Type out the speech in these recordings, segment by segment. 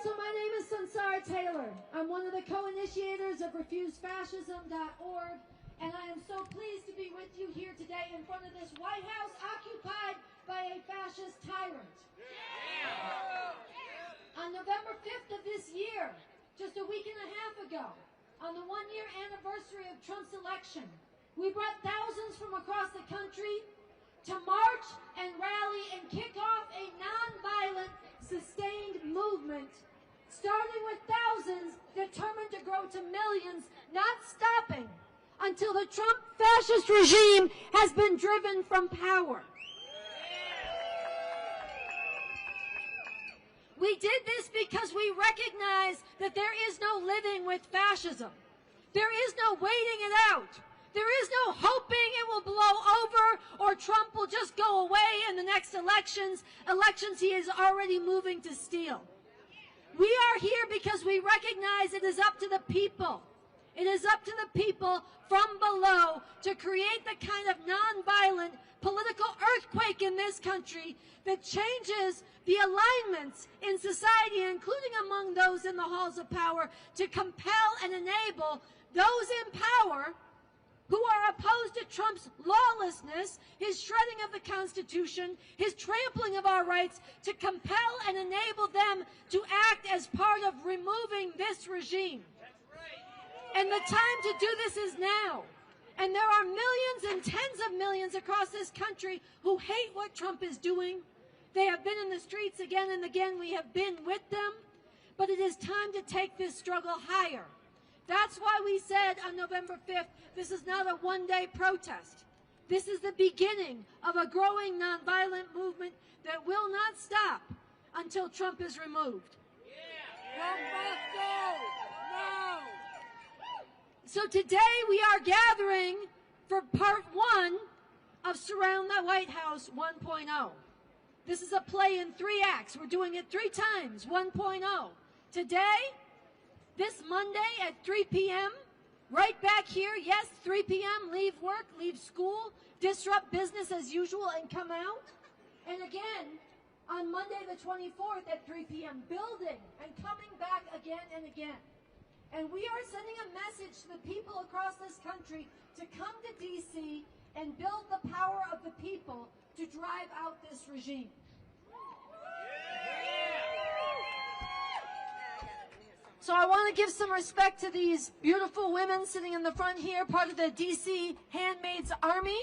So my name is Sansara Taylor. I'm one of the co-initiators of RefuseFascism.org, and I am so pleased to be with you here today in front of this White House occupied by a fascist tyrant. On November 5th of this year, just a week and a half ago, on the one-year anniversary of Trump's election, we brought thousands from across the country to march and rally and kick off a nonviolent, sustained movement, starting with thousands determined to grow to millions, not stopping until the Trump fascist regime has been driven from power. We did this because we recognize that there is no living with fascism. There is no waiting it out. There is no hoping it will blow over or Trump will just go away in the next elections he is already moving to steal. We are here because we recognize it is up to the people. It is up to the people from below to create the kind of nonviolent political earthquake in this country that changes the alignments in society, including among those in the halls of power, to compel and enable those in power who are opposed to Trump's lawlessness, his shredding of the Constitution, his trampling of our rights, to compel and enable them to act as part of removing this regime. And the time to do this is now. And there are millions and tens of millions across this country who hate what Trump is doing. They have been in the streets again and again. We have been with them. But it is time to take this struggle higher. That's why we said on November 5th, this is not a one-day protest. This is the beginning of a growing nonviolent movement that will not stop until Trump is removed. Trump must go now! So today we are gathering for part one of Surround the White House 1.0. This is a play in 3 acts. We're doing it 3 times, 1.0. Today, this Monday at 3 p.m., right back here, yes, 3 p.m., leave work, leave school, disrupt business as usual and come out. And again, on Monday the 24th at 3 p.m., building and coming back again and again. And we are sending a message to the people across this country to come to D.C. and build the power of the people to drive out this regime. So I want to give some respect to these beautiful women sitting in the front here, part of the D.C. Handmaids Army.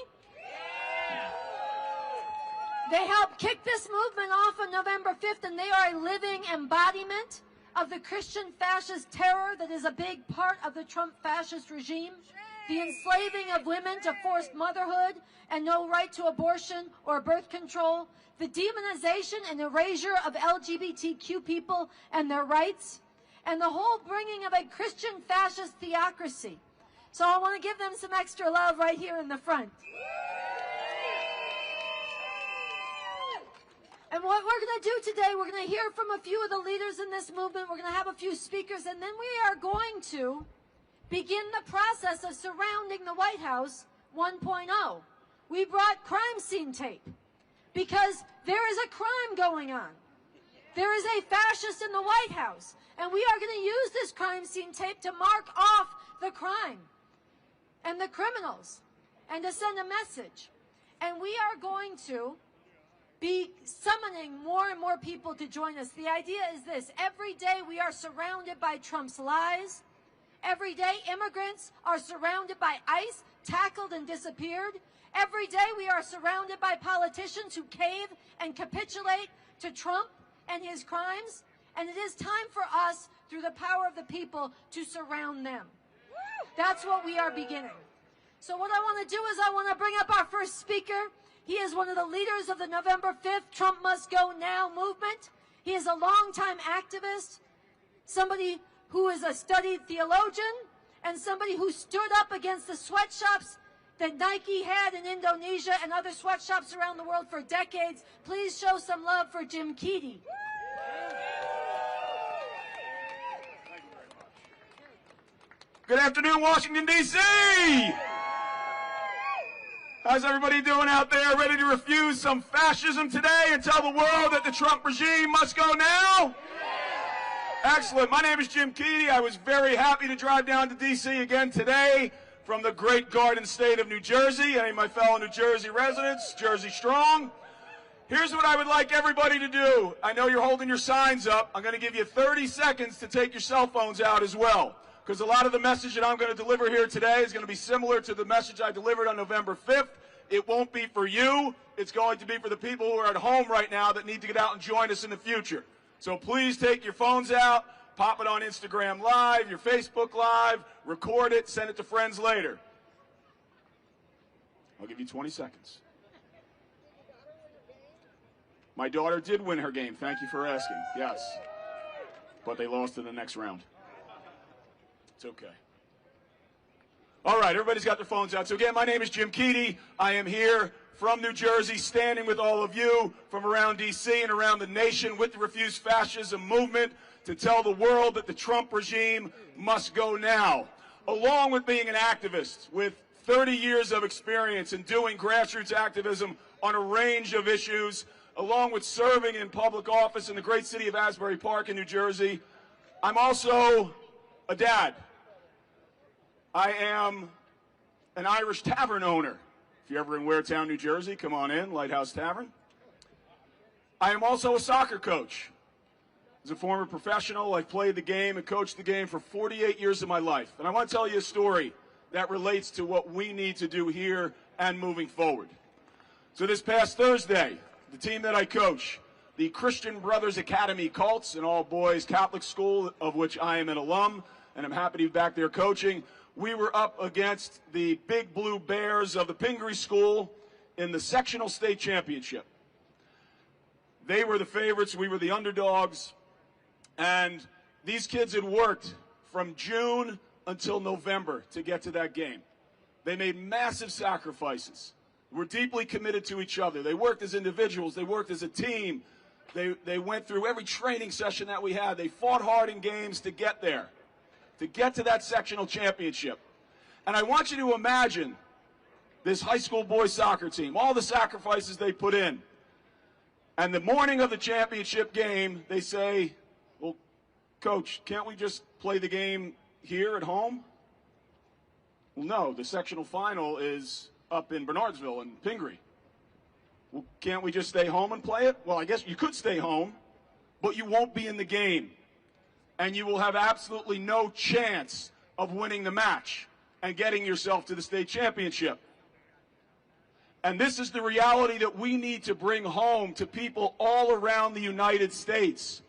They helped kick this movement off on November 5th, and they are a living embodiment of the Christian fascist terror that is a big part of the Trump fascist regime. The enslaving of women to forced motherhood and no right to abortion or birth control. The demonization and erasure of LGBTQ people and their rights. And the whole bringing of a Christian fascist theocracy. So I want to give them some extra love right here in the front. And what we're going to do today, we're going to hear from a few of the leaders in this movement. We're going to have a few speakers, and then we are going to begin the process of surrounding the White House 1.0. We brought crime scene tape because there is a crime going on. There is a fascist in the White House, and we are going to use this crime scene tape to mark off the crime and the criminals and to send a message. And we are going to be summoning more and more people to join us. The idea is this: every day we are surrounded by Trump's lies. Every day immigrants are surrounded by ICE, tackled and disappeared. Every day we are surrounded by politicians who cave and capitulate to Trump and his crimes. And it is time for us, through the power of the people, to surround them. That's what we are beginning. So what I want to do is I want to bring up our first speaker. He is one of the leaders of the November 5th Trump Must Go Now movement. He is a longtime activist, somebody who is a studied theologian, and somebody who stood up against the sweatshops that Nike had in Indonesia and other sweatshops around the world for decades. Please show some love for Jim Keedy. Good afternoon, Washington, D.C. How's everybody doing out there? Ready to refuse some fascism today and tell the world that the Trump regime must go now? Excellent. My name is Jim Keady. I was very happy to drive down to D.C. again today from the great Garden State of New Jersey. Any of my fellow New Jersey residents, Jersey strong. Here's what I would like everybody to do. I know you're holding your signs up. I'm going to give you 30 seconds to take your cell phones out as well, because a lot of the message that I'm going to deliver here today is going to be similar to the message I delivered on November 5th. It won't be for you. It's going to be for the people who are at home right now that need to get out and join us in the future. So please take your phones out, pop it on Instagram Live, your Facebook Live, record it, send it to friends later. I'll give you 20 seconds. My daughter did win her game. Thank you for asking. Yes. But they lost in the next round. It's okay. All right, everybody's got their phones out. So again, my name is Jim Keady. I am here from New Jersey, standing with all of you from around D.C. and around the nation with the Refuse Fascism movement to tell the world that the Trump regime must go now. Along with being an activist with 30 years of experience in doing grassroots activism on a range of issues, along with serving in public office in the great city of Asbury Park in New Jersey, I'm also a dad. I am an Irish tavern owner. If you're ever in Waretown, New Jersey, come on in, Lighthouse Tavern. I am also a soccer coach. As a former professional, I've played the game and coached the game for 48 years of my life. And I want to tell you a story that relates to what we need to do here and moving forward. So this past Thursday, the team that I coach, the Christian Brothers Academy Colts, an all-boys Catholic school of which I am an alum, and I'm happy to be back there coaching, we were up against the Big Blue Bears of the Pingree School in the sectional state championship. They were the favorites, we were the underdogs, and these kids had worked from June until November to get to that game. They made massive sacrifices. Were deeply committed to each other. They worked as individuals, they worked as a team. They went through every training session that we had. They fought hard in games to get there, to get to that sectional championship. And I want you to imagine this high school boys soccer team, all the sacrifices they put in. And the morning of the championship game, they say, well, Coach, can't we just play the game here at home? Well, no, the sectional final is up in Bernardsville and Pingree. Well, can't we just stay home and play it? Well, I guess you could stay home, but you won't be in the game. And you will have absolutely no chance of winning the match and getting yourself to the state championship. And this is the reality that we need to bring home to people all around the United States.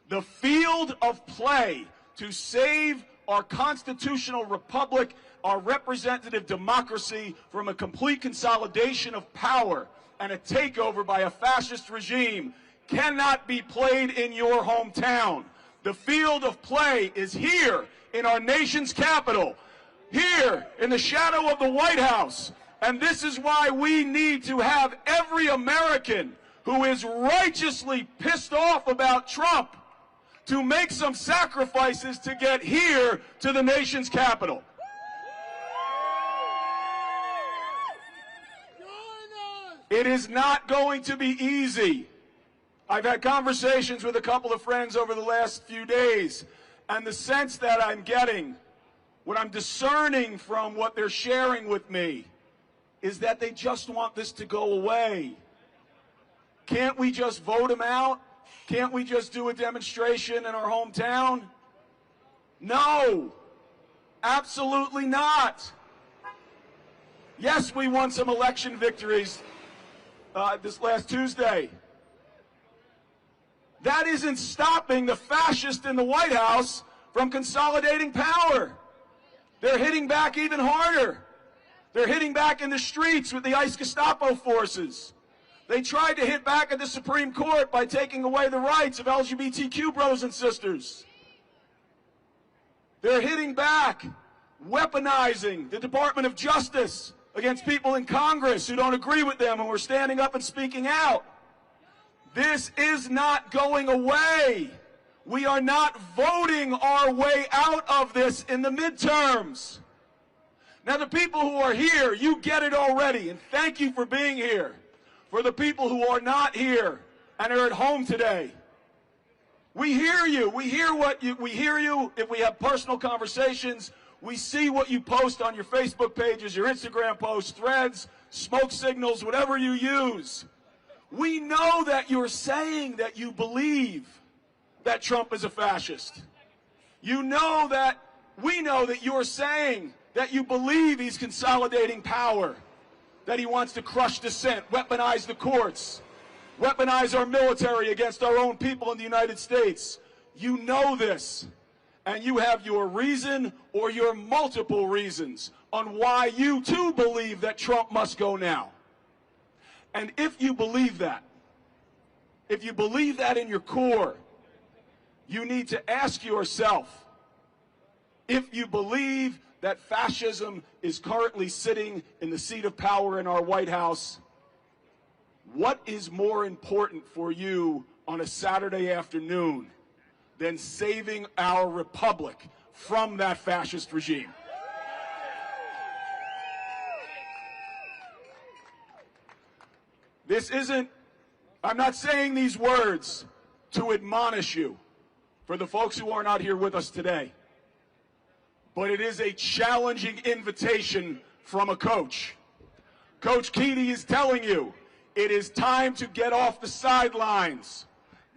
The field of play to save our constitutional republic, our representative democracy, from a complete consolidation of power and a takeover by a fascist regime cannot be played in your hometown. The field of play is here in our nation's capital, here in the shadow of the White House. And this is why we need to have every American who is righteously pissed off about Trump to make some sacrifices to get here to the nation's capital. It is not going to be easy. I've had conversations with a couple of friends over the last few days, and the sense that I'm getting, what I'm discerning from what they're sharing with me, is that they just want this to go away. Can't we just vote him out? Can't we just do a demonstration in our hometown? No, absolutely not. Yes, we won some election victories this last Tuesday. That isn't stopping the fascists in the White House from consolidating power. They're hitting back even harder. They're hitting back in the streets with the ICE Gestapo forces. They tried to hit back at the Supreme Court by taking away the rights of LGBTQ brothers and sisters. They're hitting back, weaponizing the Department of Justice against people in Congress who don't agree with them and who are standing up and speaking out. This is not going away. We are not voting our way out of this in the midterms. Now, the people who are here, you get it already, and thank you for being here. For the people who are not here and are at home today, We hear you. We hear you. If we have personal conversations, we see what you post on your Facebook pages, your Instagram posts, threads, smoke signals, whatever you use. We know that you're saying that you believe that Trump is a fascist. We know that you're saying that you believe he's consolidating power, that he wants to crush dissent, weaponize the courts, weaponize our military against our own people in the United States. You know this, and you have your reason or your multiple reasons on why you too believe that Trump must go now. And if you believe that in your core, you need to ask yourself, if you believe that fascism is currently sitting in the seat of power in our White House, what is more important for you on a Saturday afternoon than saving our republic from that fascist regime? I'm not saying these words to admonish you, for the folks who are not here with us today, but it is a challenging invitation from a coach. Coach Keaty is telling you, it is time to get off the sidelines.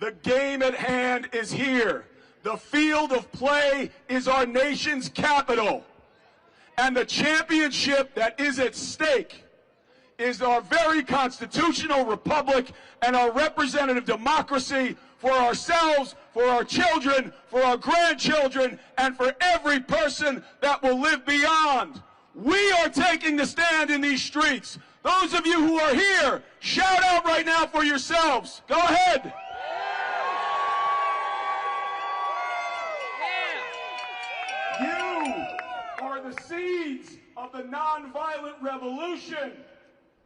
The game at hand is here. The field of play is our nation's capital. And the championship that is at stake is our very constitutional republic and our representative democracy for ourselves, for our children, for our grandchildren, and for every person that will live beyond. We are taking the stand in these streets. Those of you who are here, shout out right now for yourselves. Go ahead. You are the seeds of the nonviolent revolution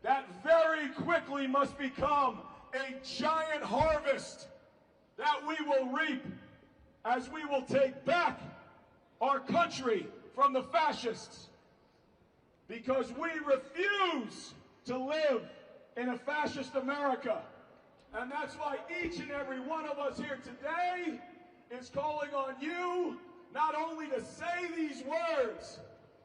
that very quickly must become a giant harvest that we will reap as we will take back our country from the fascists, because we refuse to live in a fascist America. And that's why each and every one of us here today is calling on you not only to say these words,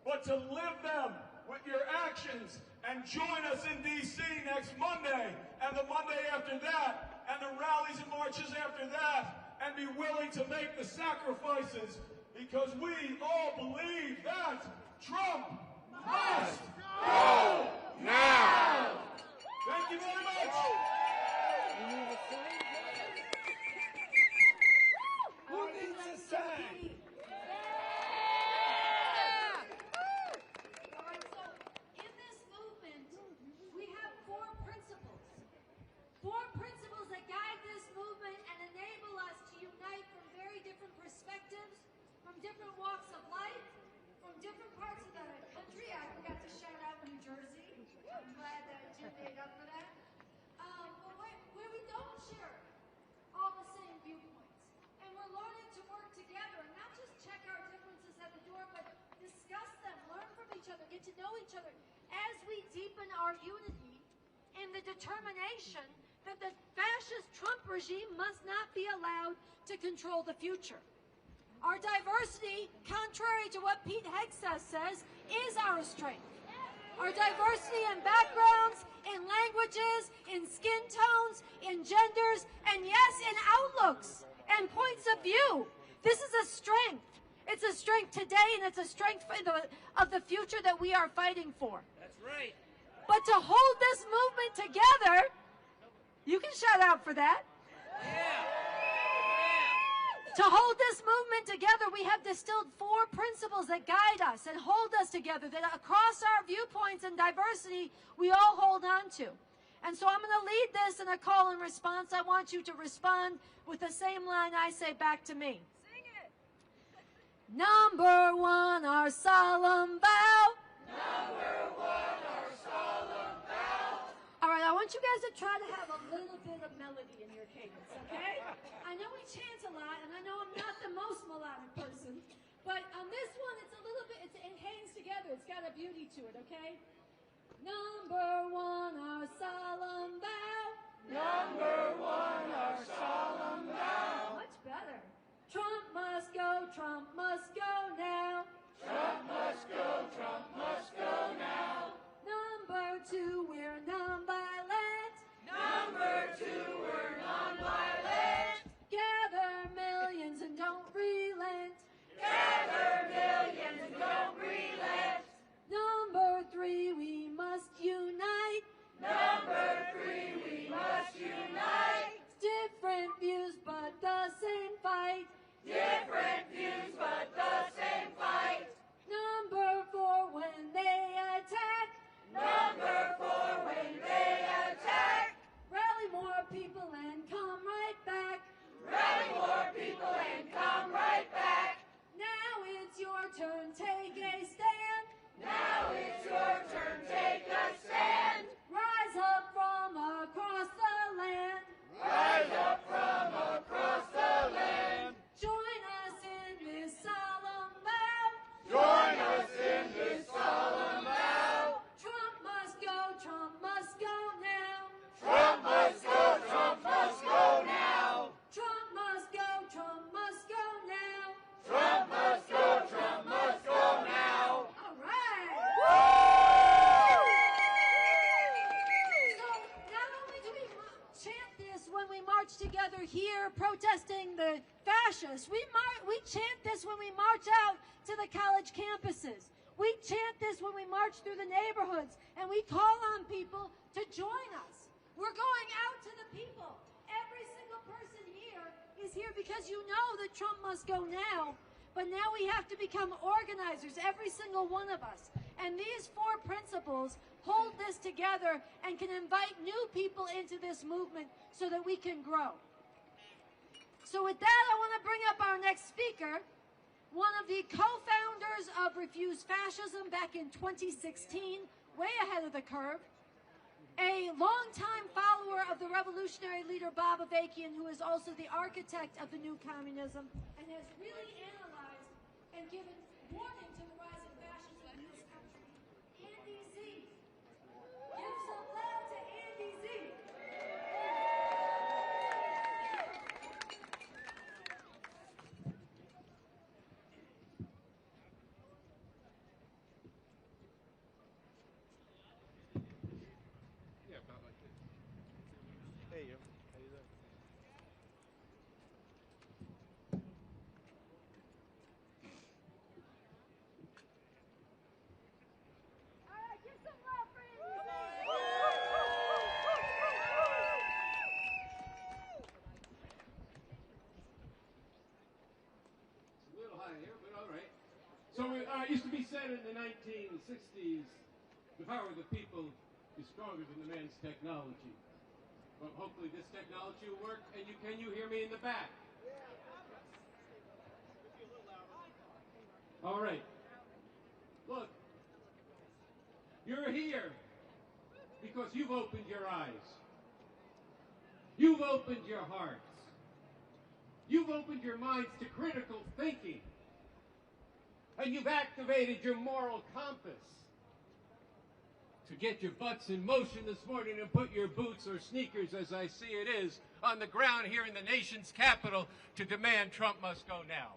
but to live them with your actions, and join us in D.C. next Monday, and the Monday after that, and the rallies and marches after that, and be willing to make the sacrifices, because we all believe that Trump must go now. Thank you very much. Who needs a sign? Four principles that guide this movement and enable us to unite from very different perspectives, from different walks of life, from different parts of the country. I forgot to shout out New Jersey. I'm glad that Jim made up for that. Where we don't share all the same viewpoints. And we're learning to work together and not just check our differences at the door, but discuss them, learn from each other, get to know each other as we deepen our unity in the determination that the fascist Trump regime must not be allowed to control the future. Our diversity, contrary to what Pete Hegseth says, is our strength. Our diversity in backgrounds, in languages, in skin tones, in genders, and yes, in outlooks and points of view. This is a strength. It's a strength today, and it's a strength of the future that we are fighting for. That's right. But to hold this movement together, you can shout out for that. Yeah. To hold this movement together, we have distilled four principles that guide us and hold us together, that across our viewpoints and diversity, we all hold on to. And so I'm going to lead this in a call and response. I want you to respond with the same line I say back to me. Sing it. Number one, our solemn vow. Number one, our solemn vow. All right, I want you guys to try to have a little bit of melody in your cadence, okay? I know we chant a lot, and I know I'm not the most melodic person, but on this one, it's a little bit, it hangs together. It's got a beauty to it, okay? Number one, our solemn vow. Number one, our solemn vow. Much better. fight. Different views, but the same fight. Number 4 when they attack. Number 4 when they attack. Rally more people and come right back. Rally more people and come right back. Now it's your turn, take a stand. Now it's your turn, take a stand. Rise up from across the land. Rise up from across the land. Join us in this solemn vow. Join us in this solemn vow. Trump must go now. Trump must go, Trump must go now. Trump must go now. Trump must go, Trump must go now. All right. So not only do we chant this when we march together here protesting the fascists, we chant this when we march out to the college campuses. We chant this when we march through the neighborhoods, and we call on people to join us. We're going out to the people. Every single person here is here because you know that Trump must go now, but now we have to become organizers, every single one of us. And these 4 principles hold this together and can invite new people into this movement so that we can grow. So with that, I want to bring up our next speaker, one of the co-founders of Refuse Fascism back in 2016, way ahead of the curve, a longtime follower of the revolutionary leader Bob Avakian, who is also the architect of the new communism and has really analyzed and given warning to the rise of fascism in this country, Andy Z. Give some love to Andy Z. Hey, you. How you doing? All right, give some love for Andy Z. It's a little high here, but all right. So it used to be said in the 1960s, the power of the people is stronger than the man's technology. Well, hopefully this technology will work, and can you hear me in the back? All right. Look, you're here because you've opened your eyes. You've opened your hearts. You've opened your minds to critical thinking. And you've activated your moral compass to get your butts in motion this morning and put your boots or sneakers, as I see it is, on the ground here in the nation's capital to demand Trump must go now.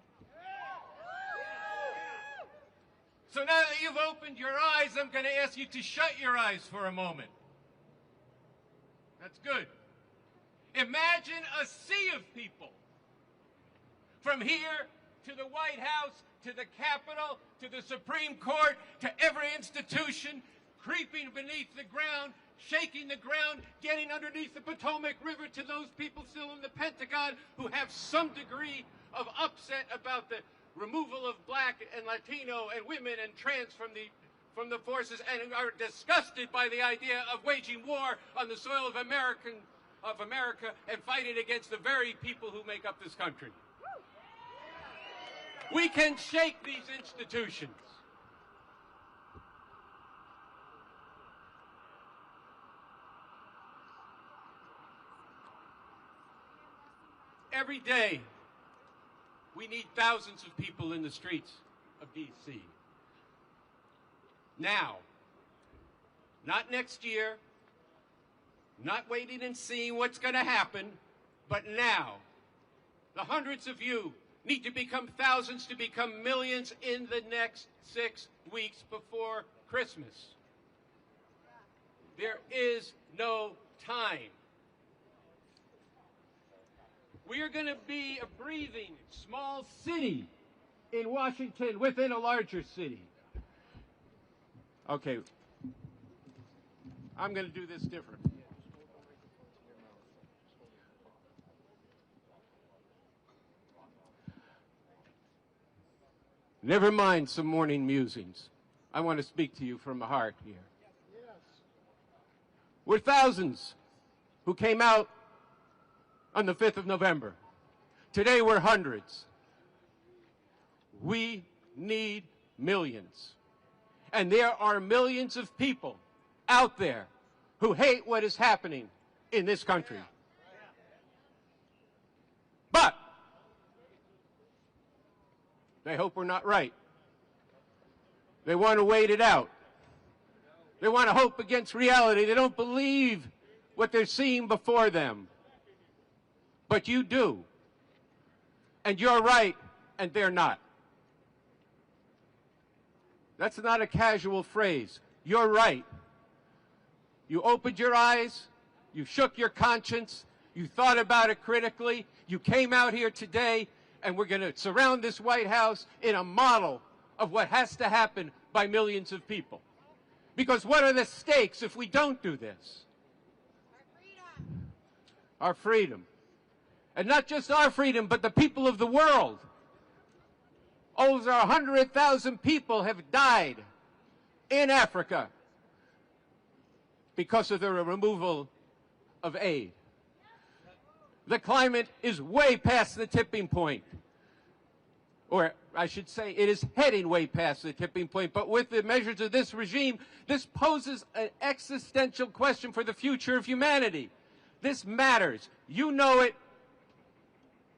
So now that you've opened your eyes, I'm going to ask you to shut your eyes for a moment. That's good. Imagine a sea of people. From here to the White House, to the Capitol, to the Supreme Court, to every institution, creeping beneath the ground, shaking the ground, getting underneath the Potomac River, to those people still in the Pentagon who have some degree of upset about the removal of black and Latino and women and trans from the forces, and are disgusted by the idea of waging war on the soil of America and fighting against the very people who make up this country. We can shake these institutions. Every day, we need thousands of people in the streets of D.C. Now, not next year, not waiting and seeing what's going to happen, but now. The hundreds of you need to become thousands to become millions in the next 6 weeks before Christmas. There is no time. We are going to be a breathing small city in Washington within a larger city. Okay. I'm going to do this different. Never mind some morning musings. I want to speak to you from the heart here. We're thousands who came out on the 5th of November. Today we're hundreds. We need millions. And there are millions of people out there who hate what is happening in this country. But they hope we're not right. They want to wait it out. They want to hope against reality. They don't believe what they're seeing before them. But you do. And you're right, and they're not. That's not a casual phrase. You're right. You opened your eyes, you shook your conscience, you thought about it critically, you came out here today, and we're going to surround this White House in a model of what has to happen by millions of people. Because what are the stakes if we don't do this? Our freedom. And not just our freedom, but the people of the world. Over 100,000 people have died in Africa because of the removal of aid. The climate is way past the tipping point. Or I should say it is heading way past the tipping point. But with the measures of this regime, this poses an existential question for the future of humanity. This matters. You know it.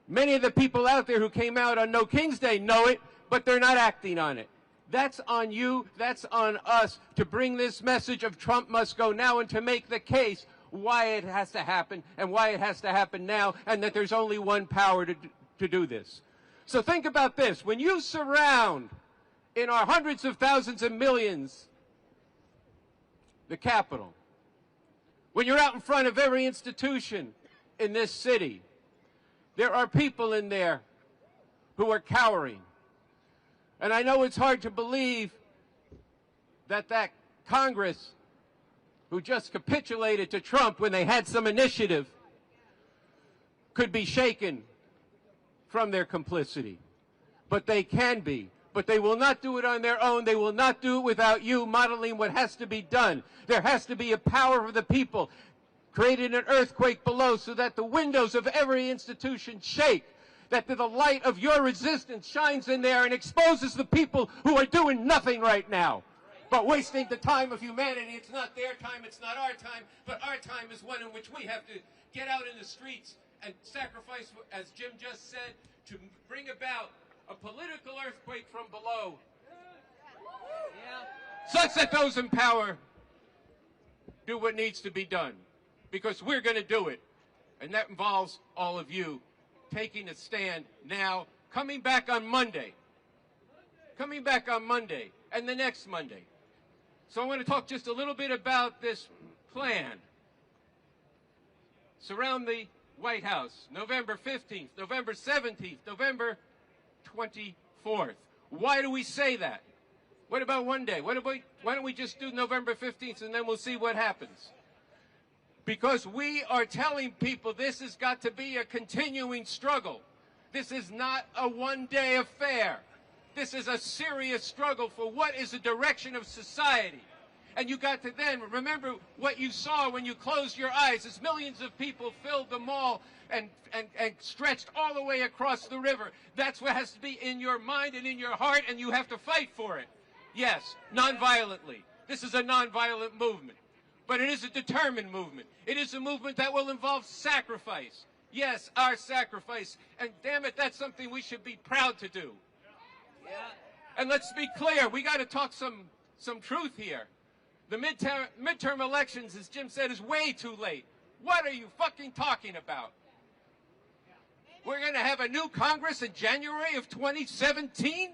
Many of the people out there who came out on No King's Day know it, but they're not acting on it. That's on you, that's on us to bring this message of Trump must go now and to make the case why it has to happen and why it has to happen now and that there's only one power to do this. So think about this. When you surround in our hundreds of thousands and millions the Capitol, when you're out in front of every institution in this city, there are people in there who are cowering. And I know it's hard to believe that that Congress, who just capitulated to Trump when they had some initiative, could be shaken from their complicity. But they can be. But they will not do it on their own. They will not do it without you modeling what has to be done. There has to be a power of the people, creating an earthquake below so that the windows of every institution shake, that the light of your resistance shines in there and exposes the people who are doing nothing right now, but wasting the time of humanity. It's not their time, it's not our time, but our time is one in which we have to get out in the streets and sacrifice, as Jim just said, to bring about a political earthquake from below, such that those in power do what needs to be done. Because we're going to do it. And that involves all of you taking a stand now, coming back on Monday. Coming back on Monday and the next Monday. So I want to talk just a little bit about this plan. Surround the White House, November 15th, November 17th, November 24th. Why do we say that? What about one day? Why don't we just do November 15th and then we'll see what happens? Because we are telling people this has got to be a continuing struggle. This is not a one-day affair. This is a serious struggle for what is the direction of society. And you got to then remember what you saw when you closed your eyes as millions of people filled the mall and stretched all the way across the river. That's what has to be in your mind and in your heart, and you have to fight for it. Yes, nonviolently. This is a nonviolent movement. But it is a determined movement. It is a movement that will involve sacrifice. Yes, our sacrifice. And damn it, that's something we should be proud to do. Yeah. And let's be clear, we got to talk some truth here. The midterm elections, as Jim said, is way too late. What are you fucking talking about? We're going to have a new Congress in January of 2017?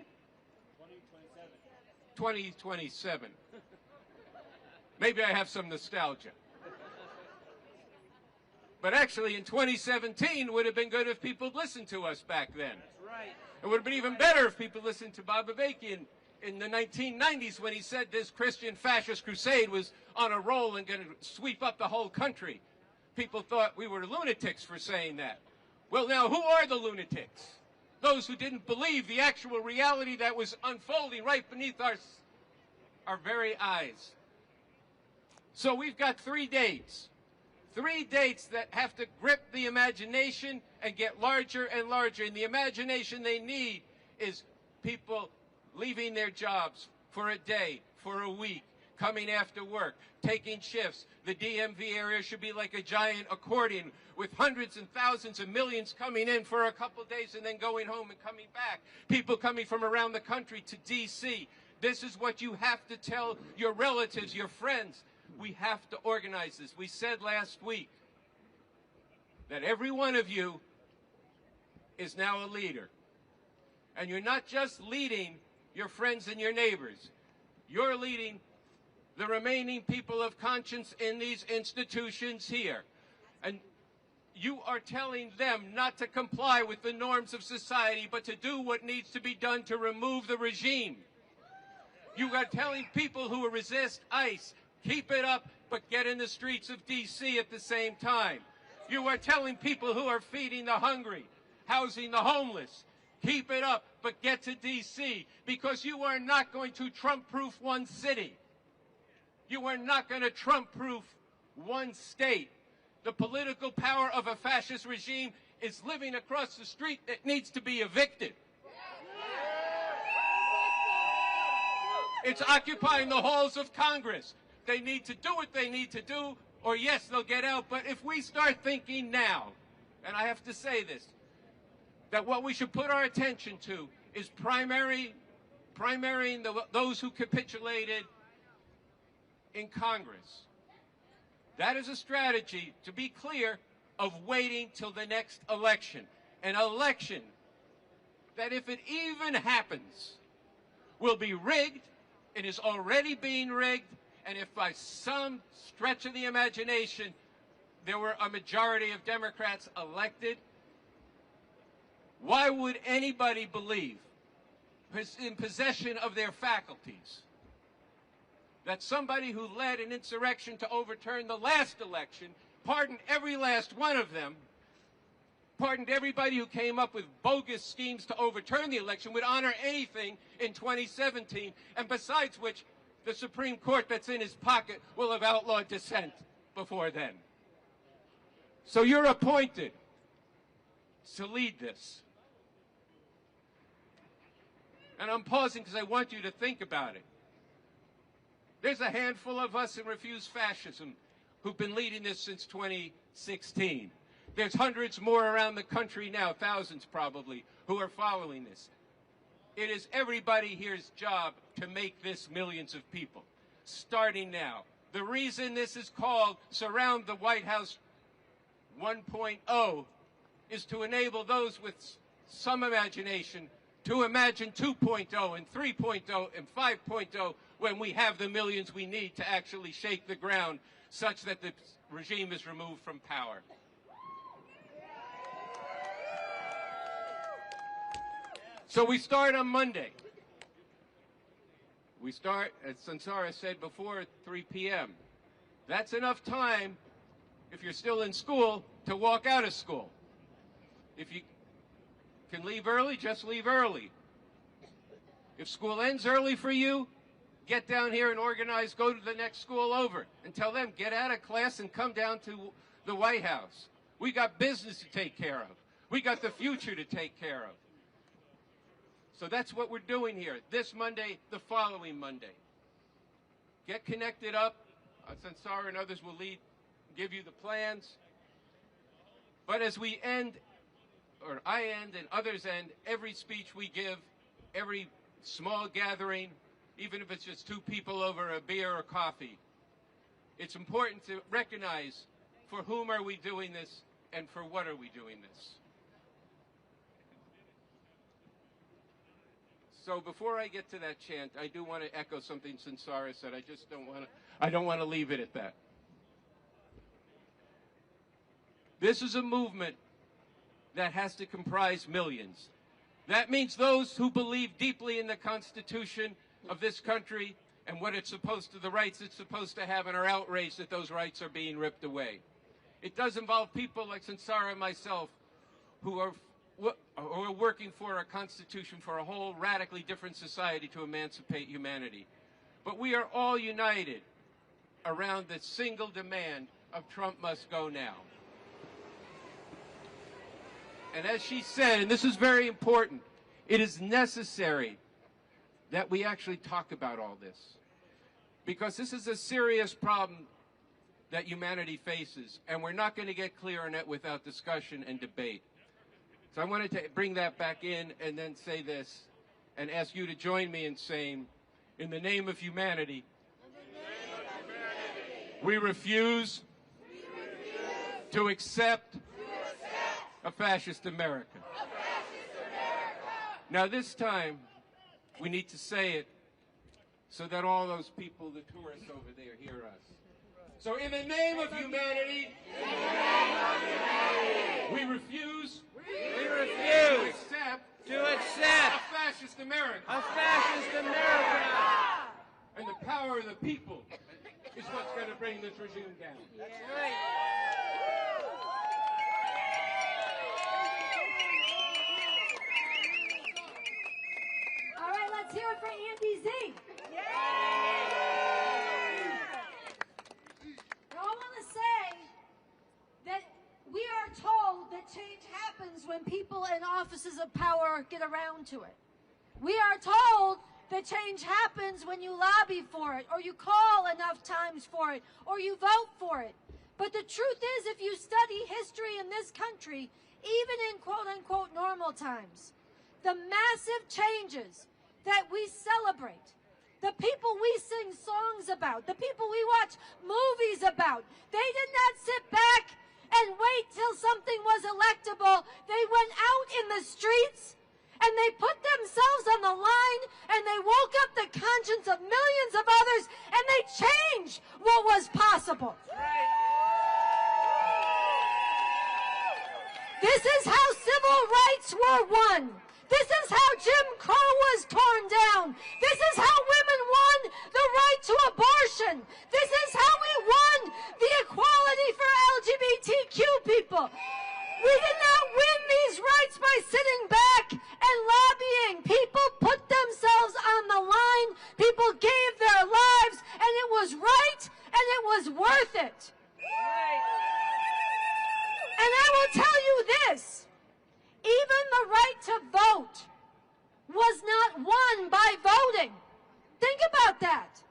2027. Maybe I have some nostalgia. But actually, in 2017, it would have been good if people listened to us back then. That's right. It would have been even better if people listened to Bob Avakian in the 1990s when he said this Christian fascist crusade was on a roll and going to sweep up the whole country. People thought we were lunatics for saying that. Well, now, who are the lunatics? those who didn't believe the actual reality that was unfolding right beneath our very eyes. So we've got 3 dates. 3 dates that have to grip the imagination and get larger and larger. And the imagination they need is people leaving their jobs for a day, for a week, coming after work, taking shifts. The DMV area should be like a giant accordion with hundreds and thousands and millions coming in for a couple days and then going home and coming back. People coming from around the country to D.C. This is what you have to tell your relatives, your friends. We have to organize this. We said last week that every one of you is now a leader. And you're not just leading your friends and your neighbors. You're leading the remaining people of conscience in these institutions here. And you are telling them not to comply with the norms of society, but to do what needs to be done to remove the regime. You are telling people who resist ICE, keep it up, but get in the streets of D.C. at the same time. You are telling people who are feeding the hungry, housing the homeless, keep it up, but get to D.C. because you are not going to Trump-proof one city. You are not going to Trump-proof one state. The political power of a fascist regime is living across the street that needs to be evicted. It's occupying the halls of Congress. They need to do what they need to do, or yes, they'll get out. But if we start thinking now, and I have to say this, that what we should put our attention to is primarying those who capitulated in Congress. That is a strategy, to be clear, of waiting till the next election. An election that, if it even happens, will be rigged. It is already being rigged. And if by some stretch of the imagination there were a majority of Democrats elected, why would anybody believe, in possession of their faculties, that somebody who led an insurrection to overturn the last election, pardoned every last one of them, pardoned everybody who came up with bogus schemes to overturn the election, would honor anything in 2017, and besides which, the Supreme Court that's in his pocket will have outlawed dissent before then. So you're appointed to lead this. And I'm pausing because I want you to think about it. There's a handful of us in Refuse Fascism who've been leading this since 2016. There's hundreds more around the country now, thousands probably, who are following this. It is everybody here's job to make this millions of people, starting now. The reason this is called Surround the White House 1.0 is to enable those with some imagination to imagine 2.0 and 3.0 and 5.0 when we have the millions we need to actually shake the ground such that the regime is removed from power. So we start on Monday. We start, as Sansara said before, at 3 p.m. That's enough time, if you're still in school, to walk out of school. If you can leave early, just leave early. If school ends early for you, get down here and organize, go to the next school over, and tell them, get out of class and come down to the White House. We got business to take care of. We got the future to take care of. So that's what we're doing here. This Monday, the following Monday. Get connected up. Sansara and others will give you the plans. But as we end, or I end and others end, every speech we give, every small gathering, even if it's just 2 people over a beer or coffee, it's important to recognize for whom are we doing this and for what are we doing this. So before I get to that chant, I do want to echo something Sansara said. I don't want to leave it at that. This is a movement that has to comprise millions. That means those who believe deeply in the Constitution of this country and what it's supposed to, the rights it's supposed to have, and are outraged that those rights are being ripped away. It does involve people like Sansara and myself who are we're working for a constitution for a whole radically different society to emancipate humanity. But we are all united around the single demand of Trump must go now. And as she said, and this is very important, it is necessary that we actually talk about all this, because this is a serious problem that humanity faces, and we're not going to get clear on it without discussion and debate. So I wanted to bring that back in and then say this and ask you to join me in saying, in the name of humanity, we refuse to accept a fascist America. Now this time, we need to say it so that all those people, the tourists over there, hear us. So in the name of humanity, we refuse to accept a fascist America. A fascist America. And the power of the people is what's going to bring this regime down. That's right. All right, let's hear it for Andy Z. Now, I want to say that we are told that change happens when people in offices of power get around to it. We are told that change happens when you lobby for it, or you call enough times for it, or you vote for it. But the truth is, if you study history in this country, even in quote-unquote normal times, the massive changes that we celebrate, the people we sing songs about, the people we watch movies about, they did not sit back and wait till something was electable. They went out in the streets and they put themselves on the line and they woke up the conscience of millions of others and they changed what was possible. This is how civil rights were won. This is how Jim Crow was torn down. This is how women won the right to abortion. This is how we won the equality for LGBTQ people. We did not win these rights by sitting back and lobbying. People put themselves on the line. People gave their lives, and it was right, and it was worth it. And I will tell you this. Even the right to vote was not won by voting. Think about that.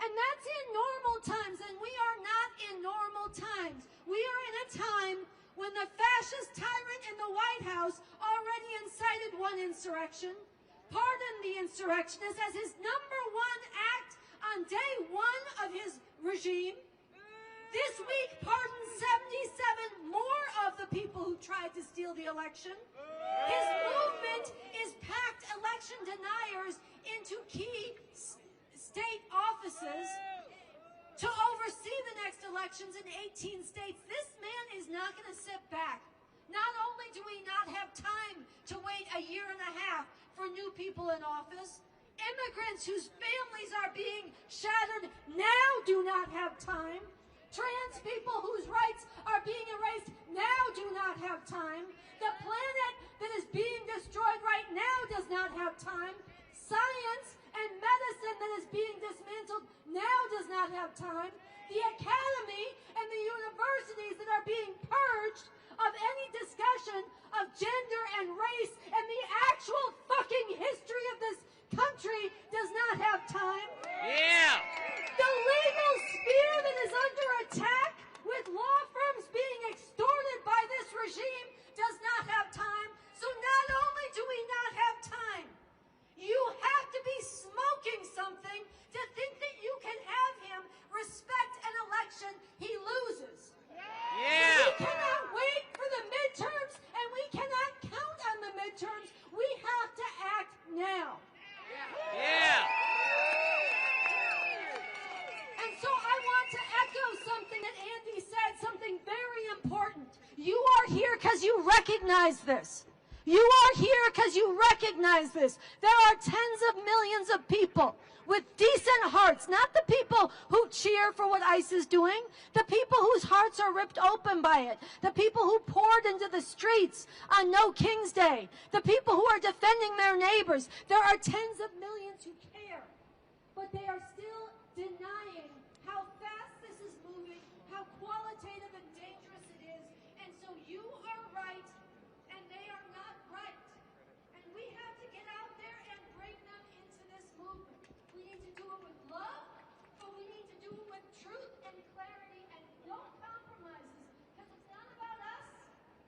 And that's in normal times, and we are not in normal times. We are in a time when the fascist tyrant in the White House already incited one insurrection, pardoned the insurrectionists as his #1 act on day 1 of his regime. This week pardoned 77 more of the people who tried to steal the election. His movement is packed election deniers into key state offices to oversee the next elections in 18 states. This man is not going to sit back. Not only do we not have time to wait a year and a half for new people in office, immigrants whose families are being shattered now do not have time. Trans people whose rights are being erased now do not have time. The planet that is being destroyed right now does not have time. Science and medicine that is being dismantled now does not have time. The academy and the universities that are being purged of any discussion of gender and race and the actual fucking history of this country does not have time. Yeah. The legal sphere that is under attack with law firms being extorted by this regime does not have time. So not only do we not have time, you have to be smoking something to think that you can have him respect an election he loses. Yeah. We cannot wait for the midterms, and we cannot count on the midterms. We have to act now. Yeah. And so I want to echo something that Andy said, something very important. You are here because you recognize this. You are here because you recognize this. There are tens of millions of people with decent hearts, not the people who cheer for what ICE is doing, the people whose hearts are ripped open by it, the people who poured into the streets on No King's Day, the people who are defending their neighbors. There are tens of millions who care, but they are still denying how fast this is moving, how qualitative and dangerous it is. And so you are right, and they are not right. And we have to get out there and bring them into this movement. We need to do it with love, but we need to do it with truth and clarity and no compromises. Because it's not about us,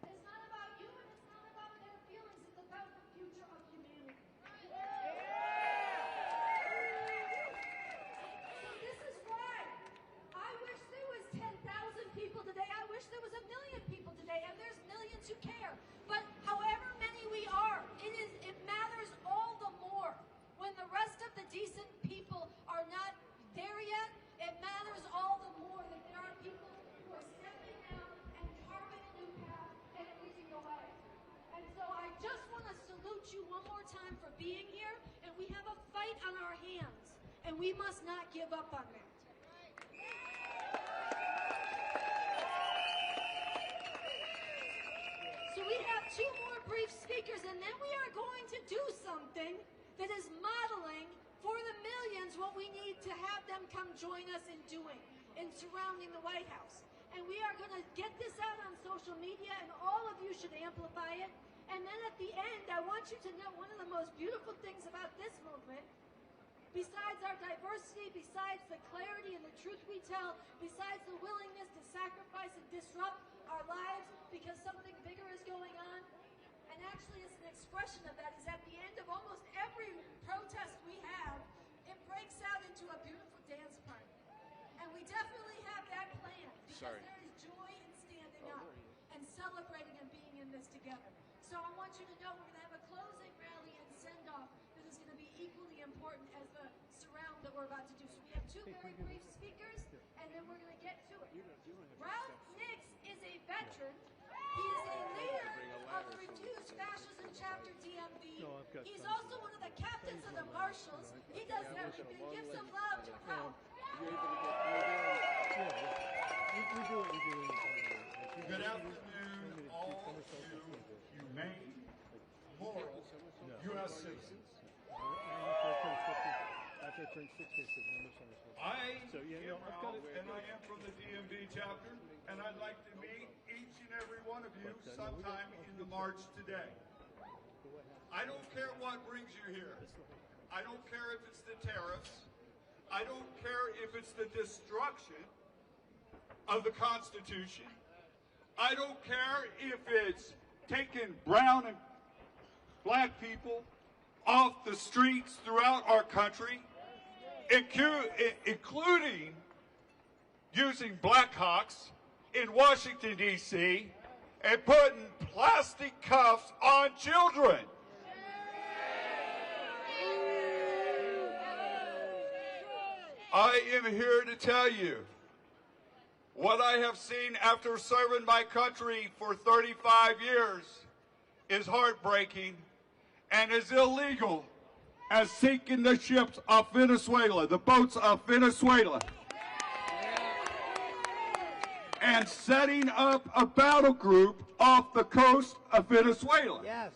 it's not about you, and it's not about their feelings. It's about the future of humanity. So this is why I wish there was 10,000 people today. I wish there was 1 million people today, and there's millions who care. But however many we are, it matters all the more when the rest of the decent people are not there yet. It matters all the more that there are people who are stepping out and carving a new path and leading the way. And so I just want to salute you one more time for being here, and we have a fight on our hands, and we must not give up on that. So we have 2 more brief speakers, and then we are going to do something that is modeling for the millions what we need to have them come join us in doing, in surrounding the White House. And we are going to get this out on social media, and all of you should amplify it. And then at the end, I want you to know one of the most beautiful things about this movement, besides our diversity, besides the clarity and the truth we tell, besides the willingness to sacrifice and disrupt our lives because something bigger is going on, and actually it's an expression of that, is at the end of almost every protest we have, it breaks out into a beautiful dance party. And we definitely have that planned because there is joy in standing up and celebrating and being in this together. So I want you to know we're going to have a closing rally and send-off that is going to be equally important as the surround that we're about to do. So we have 2 very brief speakers, and then we're going to get to it. Ralph Nix is a veteran. He is a leader of the Refuse Fascism Chapter DMV. He's also one of the captains of the Marshals. He does everything. Give some love to Ralph. Good afternoon, all you humane, moral U.S. citizens. I am Ralph, and I am from the DMV chapter, and I'd like to meet each and every one of you sometime in the march today. I don't care what brings you here. I don't care if it's the tariffs. I don't care if it's the destruction of the Constitution. I don't care if it's taking brown and black people off the streets throughout our country, including using Blackhawks in Washington, D.C., and putting plastic cuffs on children. I am here to tell you what I have seen after serving my country for 35 years is heartbreaking and is illegal as sinking the ships of Venezuela, the boats of Venezuela, and setting up a battle group off the coast of Venezuela. Yes.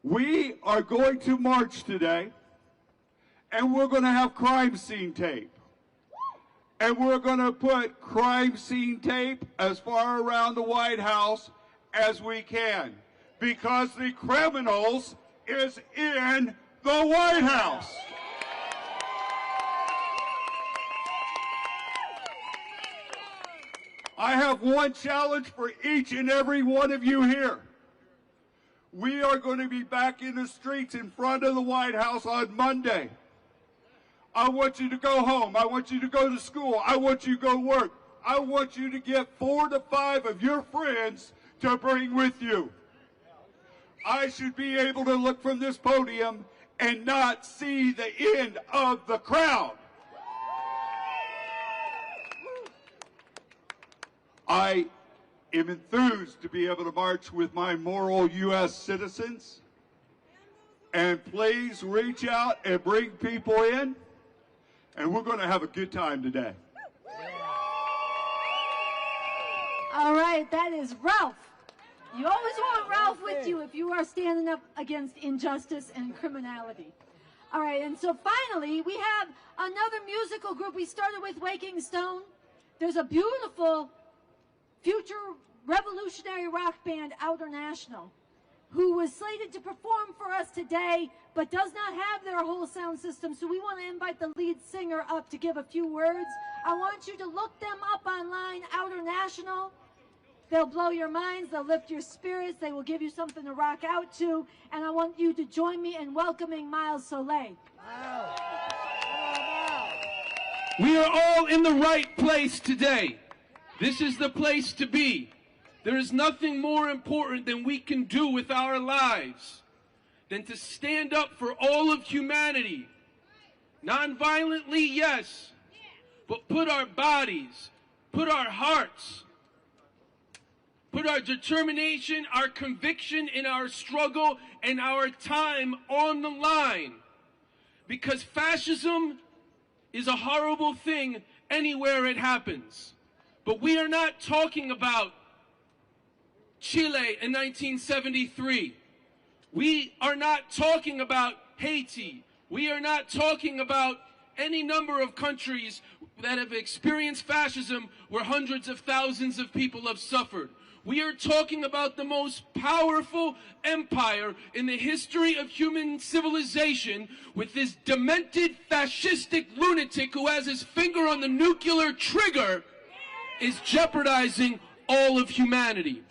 We are going to march today, and we're going to have crime scene tape. And we're going to put crime scene tape as far around the White House as we can, because the criminals is in the White House. I have one challenge for each and every one of you here. We are going to be back in the streets in front of the White House on Monday. I want you to go home. I want you to go to school. I want you to go work. I want you to get 4 to 5 of your friends to bring with you. I should be able to look from this podium and not see the end of the crowd. I am enthused to be able to march with my moral U.S. citizens. and please reach out and bring people in, and we're going to have a good time today. All right, that is Ralph. You always want Ralph with you if you are standing up against injustice and criminality. All right, and so finally, we have another musical group. We started with Waking Stone. There's a beautiful future revolutionary rock band, Outer National, who was slated to perform for us today, but does not have their whole sound system. So we want to invite the lead singer up to give a few words. I want you to look them up online, Outer National. They'll blow your minds, they'll lift your spirits, they will give you something to rock out to, and I want you to join me in welcoming Miles Soleil. Wow. We are all in the right place today. This is the place to be. There is nothing more important than we can do with our lives than to stand up for all of humanity. Non-violently, yes, but put our bodies, put our hearts, put our determination, our conviction in our struggle and our time on the line. Because fascism is a horrible thing anywhere it happens. But we are not talking about Chile in 1973. We are not talking about Haiti. We are not talking about any number of countries that have experienced fascism where hundreds of thousands of people have suffered. We are talking about the most powerful empire in the history of human civilization, with this demented fascistic lunatic who has his finger on the nuclear trigger is jeopardizing all of humanity.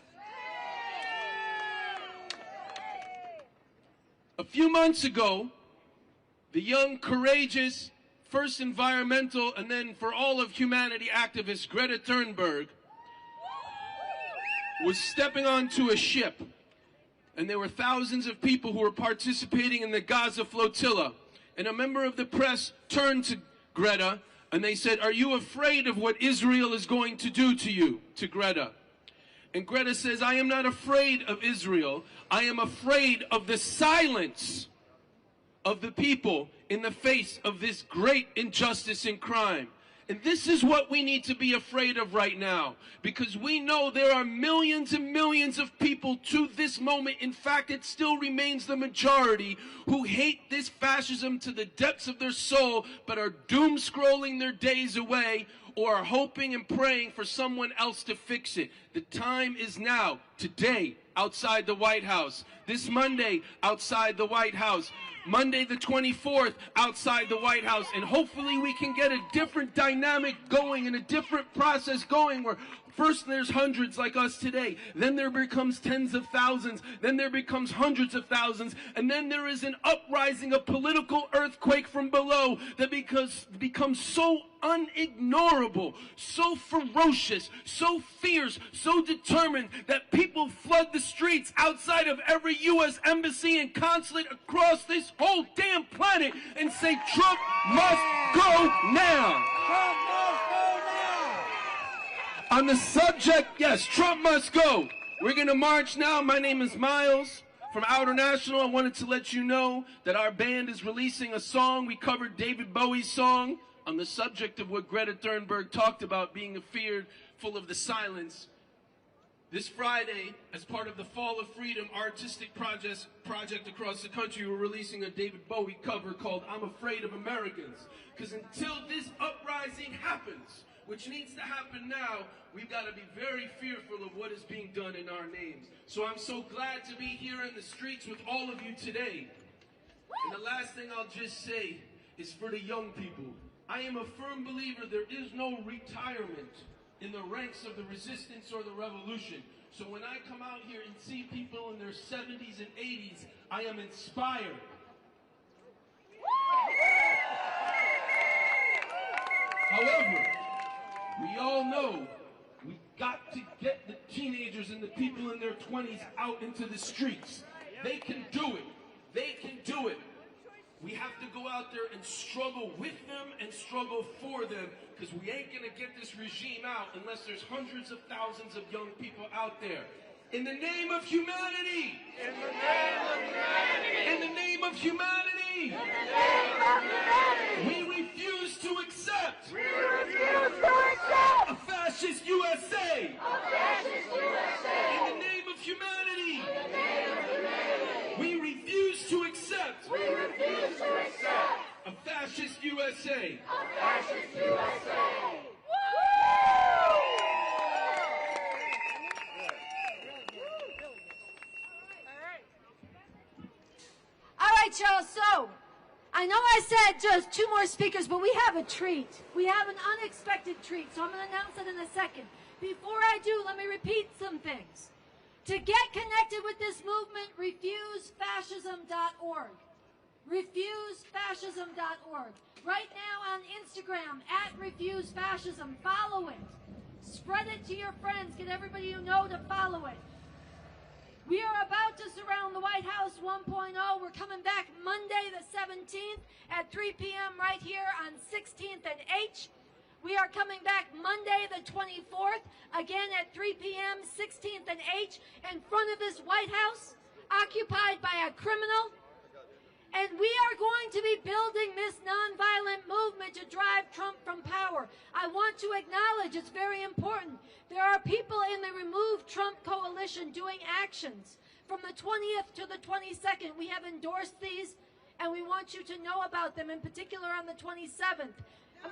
A few months ago, the young, courageous, first environmental and then for all of humanity activist Greta Thunberg was stepping onto a ship, and there were thousands of people who were participating in the Gaza flotilla. And a member of the press turned to Greta and they said, "Are you afraid of what Israel is going to do to you?" to Greta. And Greta says, "I am not afraid of Israel. I am afraid of the silence of the people in the face of this great injustice and crime." And this is what we need to be afraid of right now, because we know there are millions and millions of people to this moment, in fact it still remains the majority, who hate this fascism to the depths of their soul, but are doom scrolling their days away, or are hoping and praying for someone else to fix it. The time is now, today, outside the White House. This Monday, outside the White House. Monday the 24th, outside the White House. And hopefully we can get a different dynamic going and a different process going, where first there's hundreds like us today, then there becomes tens of thousands, then there becomes hundreds of thousands, and then there is an uprising, a political earthquake from below that becomes so unignorable, so ferocious, so fierce, so determined that people flood the streets outside of every U.S. embassy and consulate across this whole damn planet and say, "Trump must go now." Trump must go now. On the subject, yes, Trump must go. We're going to march now. My name is Miles from Outer National. I wanted to let you know that our band is releasing a song. We covered David Bowie's song on the subject of what Greta Thunberg talked about, being feared, full of the silence. This Friday, as part of the Fall of Freedom artistic project across the country, we're releasing a David Bowie cover called "I'm Afraid of Americans." Because until this uprising happens, which needs to happen now, we've got to be very fearful of what is being done in our names. So I'm so glad to be here in the streets with all of you today. And the last thing I'll just say is for the young people. I am a firm believer there is no retirement in the ranks of the resistance or the revolution. So when I come out here and see people in their 70s and 80s, I am inspired. However, we all know we've got to get the teenagers and the people in their 20s out into the streets. They can do it. They can do it. We have to go out there and struggle with them and struggle for them, because we ain't going to get this regime out unless there's hundreds of thousands of young people out there. In the name of humanity. In the name of humanity. In the name of humanity. In the name of humanity. We refuse to accept. We refuse to accept A fascist USA. a fascist USA. In the name of humanity. In the name of humanity. We refuse to accept We refuse to accept a fascist USA. a fascist USA. All right, y'all, so I know I said just 2 more speakers, but we have a treat. We have an unexpected treat, so I'm going to announce it in a second. Before I do, let me repeat some things. To get connected with this movement, refusefascism.org. Refusefascism.org. Right now on Instagram, @refusefascism. Follow it. Spread it to your friends. Get everybody you know to follow it. We are about to surround the White House 1.0. We're coming back Monday the 17th at 3 p.m. right here on 16th and H. We are coming back Monday the 24th, again at 3 p.m., 16th and H, in front of this White House, occupied by a criminal. And we are going to be building this nonviolent movement to drive Trump from power. I want to acknowledge, it's very important, there are people in the Remove Trump Coalition doing actions. From the 20th to the 22nd, we have endorsed these, and we want you to know about them, in particular on the 27th.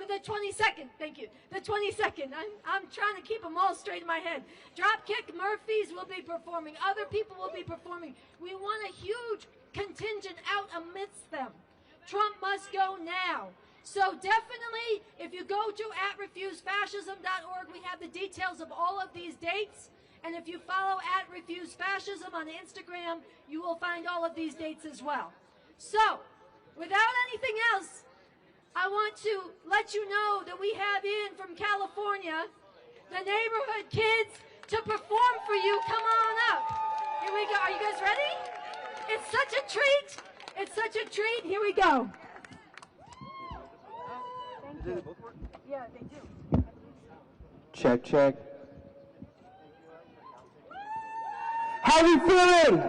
The 22nd, thank you. The 22nd, I'm trying to keep them all straight in my head. Dropkick Murphys will be performing. Other people will be performing. We want a huge contingent out amidst them. Trump must go now. So definitely, if you go to @refusefascism.org, we have the details of all of these dates. And if you follow @refusefascism on Instagram, you will find all of these dates as well. So, without anything else, I want to let you know that we have in from California the neighborhood kids to perform for you. Come on up. Here we go. Are you guys ready? It's such a treat. It's such a treat. Here we go. Thank you. Yeah, they do. Check, check. How we feeling?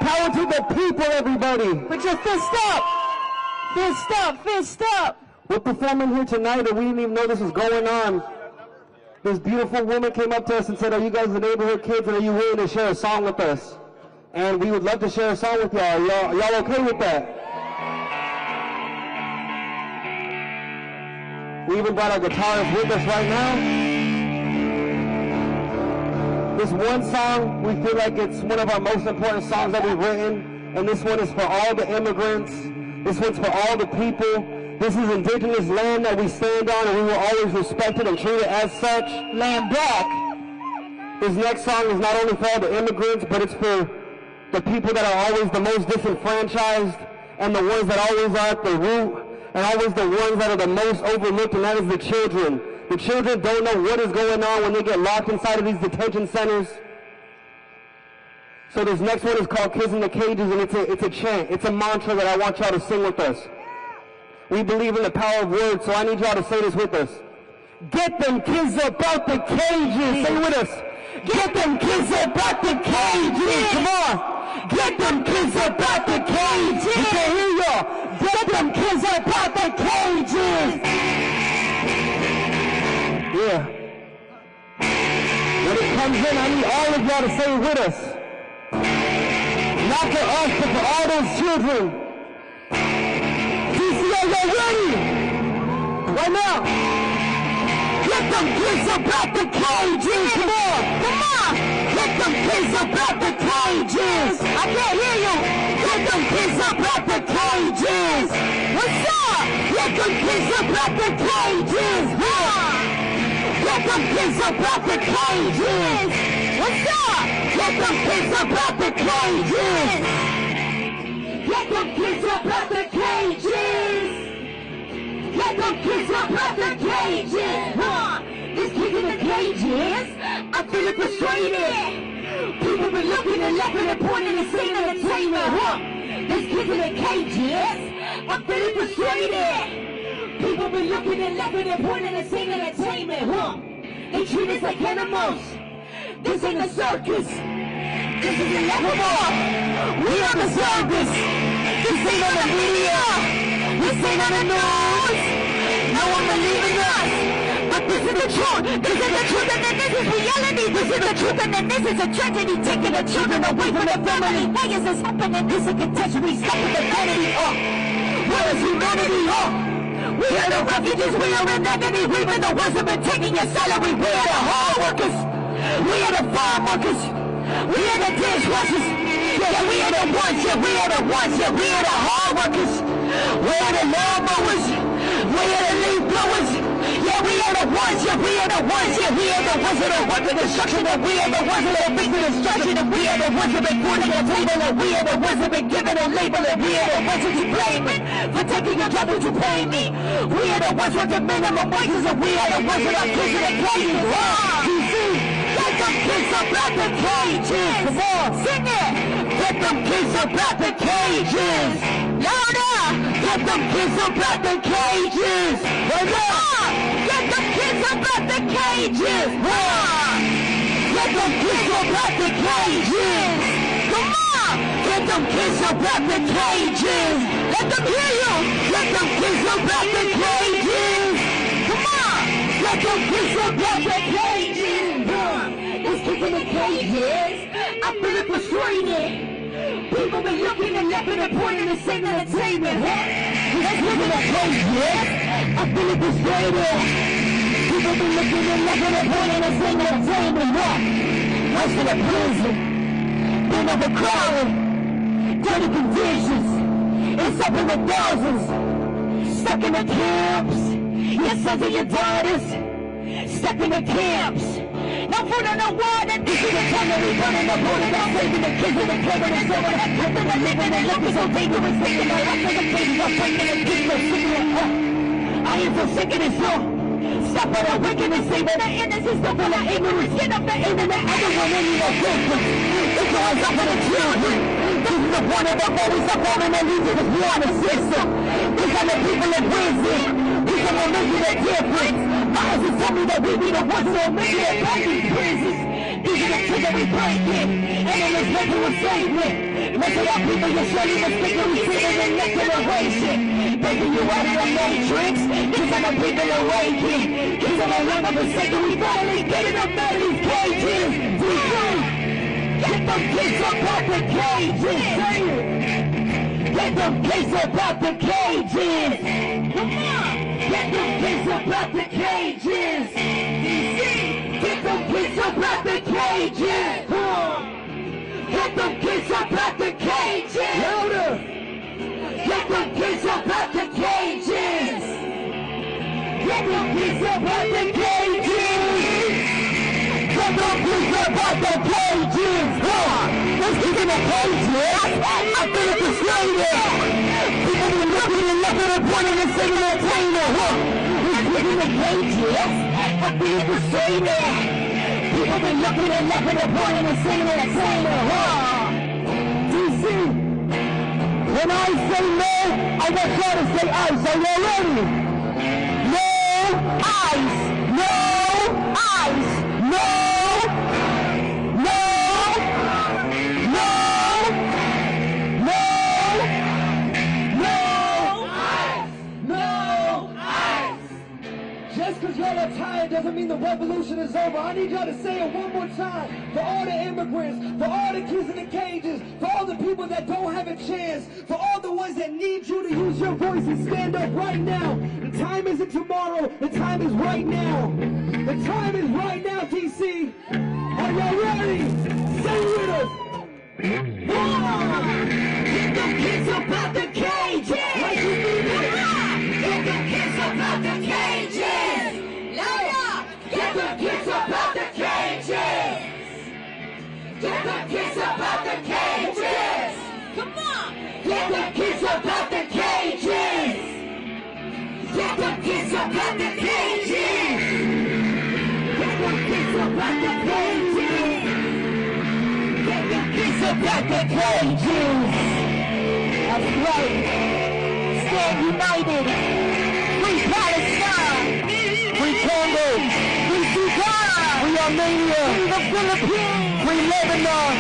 Power to the people, everybody. Put your fist up. Fist up, fist up. We're performing here tonight and we didn't even know this was going on. This beautiful woman came up to us and said, are you guys the neighborhood kids and are you willing to share a song with us? And we would love to share a song with y'all. Y'all okay with that? We even brought our guitarist with us right now. This one song, we feel like it's one of our most important songs that we've written. And this one is for all the immigrants. This one's for all the people. This is indigenous land that we stand on, and we will always respect it and treat it as such. Land back. This next song is not only for all the immigrants, but it's for the people that are always the most disenfranchised, and the ones that always are at the root, and always the ones that are the most overlooked, and that is the children. The children don't know what is going on when they get locked inside of these detention centers. So this next one is called Kids in the Cages, and it's a chant. It's a mantra that I want y'all to sing with us. We believe in the power of words, so I need y'all to say this with us. Get them kids up out the cages. Say it with us. Get them kids up out the cages. Come on. Get them kids up out the cages. We can't hear y'all. Get them kids up out the cages. Yeah. When it comes in, I need all of y'all to say it with us. Not for us, but for all those children. DC, are y'all ready? Right now. Get them kids up out the cages. Come on. Come on. Get them kids up out the cages. I can't hear you. Get them kids up out the cages. What's up? Get them kids up out the cages. Get them kids up out the cages. What's up? Get them kids up out the cages. Get them kids up out the cages. Get them kids up out the cages. These kids in the cages, I'm feeling frustrated. People been looking and laughing and pointing and saying entertainment. These kids in the cages, I'm feeling frustrated. People been looking and laughing and pointing and saying entertainment. They treat us like animals. This ain't a circus. This is inevitable. We on the surface. This ain't on the media. This ain't on the news. No one believing us. But this is the truth. This is the truth, and then this is reality. This is the truth, and then this is a tragedy. Taking the children away from their family. Why is this happening? This is a catastrophe. Stop with the vanity. Where is humanity? We are the refugees. We are in agony. We've been the ones who've been taking your salary. We are the hard workers. We are the farm workers. We are the dishwashers. Yeah, we are the ones. Yeah, we are the ones. Yeah, we are the hard workers. We are the lawnmowers. We are the leaf blowers. Yeah, we are the ones. Yeah, we are the ones. Yeah, we are the ones that are working construction. And we are the ones that are making instruction. And we are the ones that have been put on the table. And we are the ones that have been given a label. And we are the ones that you blame it for taking your job. Would you pay me? We are the ones working minimum wages. And we are the ones that are kids in the cages. You see? Get them kids up out the cages. Come on, sing it. Get them kids up out the cages. Louder. Get them kids up out the cages. Right on. Get them kids up out the cages. Get them kids up out the cages. Come on. Get them kids up out the cages. Let them hear you. Get them kids up out the cages. Come on. Get them kids up out the cages. It's kids in the cages. I feel it frustrated. People been looking and laughing and pointing and saying entertainment. Let's look at the cages. I feel it frustrated. People been looking and laughing and pointing and saying entertainment. Most of the prison been overcrowded. Dirty conditions. It's up in the thousands. Stuck in the camps. Your sons and your daughters. Stuck in the camps. No food and no water. This is the time that we running the border. Now saving the kids in the clever and so on. I'm cutting and living and looking so dangerous. Taking my life like a baby. I'm breaking and keeping it secret. I am so sick of this law. Stop all the wickedness. Saving the innocence. Stop all the ignorance. Get off the internet. I don't want any more victims. It's always up for the children. This is the one of the always up on and leading this war system. These are the people of wisdom. These are the making a difference. My husband told me that we be the ones that are making it back in prisons. These are the kids that we break in. And then there's making a statement. Most of our people, you're surely mistaken. We sit in the next generation. Breaking you out of the matrix. These are the people awakening. These are the one of the second. We finally getting them out of these cages. Get them kids up out the cages. Get them kids up out the cages. Come on. Get them kids up out the cages. Get them kids up out the cages. Get them kids up out the cages. Louder. Get them kids up out the cages. Get them kids up out the cages. Get them kids up out the cages. Let's keep in the cages. I feel it frustrated. People been looking and looking and pointing and saying entertainment. Let's keep in the cages. I feel it frustrated. People been looking and laughing and pointing and saying entertainment. DC, when I say no, I want y'all to say ice. Are y'all ready? No ice. No ice. No. Because y'all are tired doesn't mean the revolution is over. I need y'all to say it one more time. For all the immigrants, for all the kids in the cages, for all the people that don't have a chance, for all the ones that need you to use your voice and stand up right now. The time isn't tomorrow. The time is right now. The time is right now, DC. Are y'all ready? Say it with us. Get them kids up out the cages. Like you mean it. Get them kids up out the cages. Louder. Get them kids up out the cages. Get them kids up out the cages. Come on. Get them kids up out the cages. Get them kids up out the cages. Get them kids up out the cages. Get them kids up out the cages. That's right. Stand united. Free Palestine. Free Congo. Free Sudan. Free Armenia. Free the Philippines. Free Lebanon.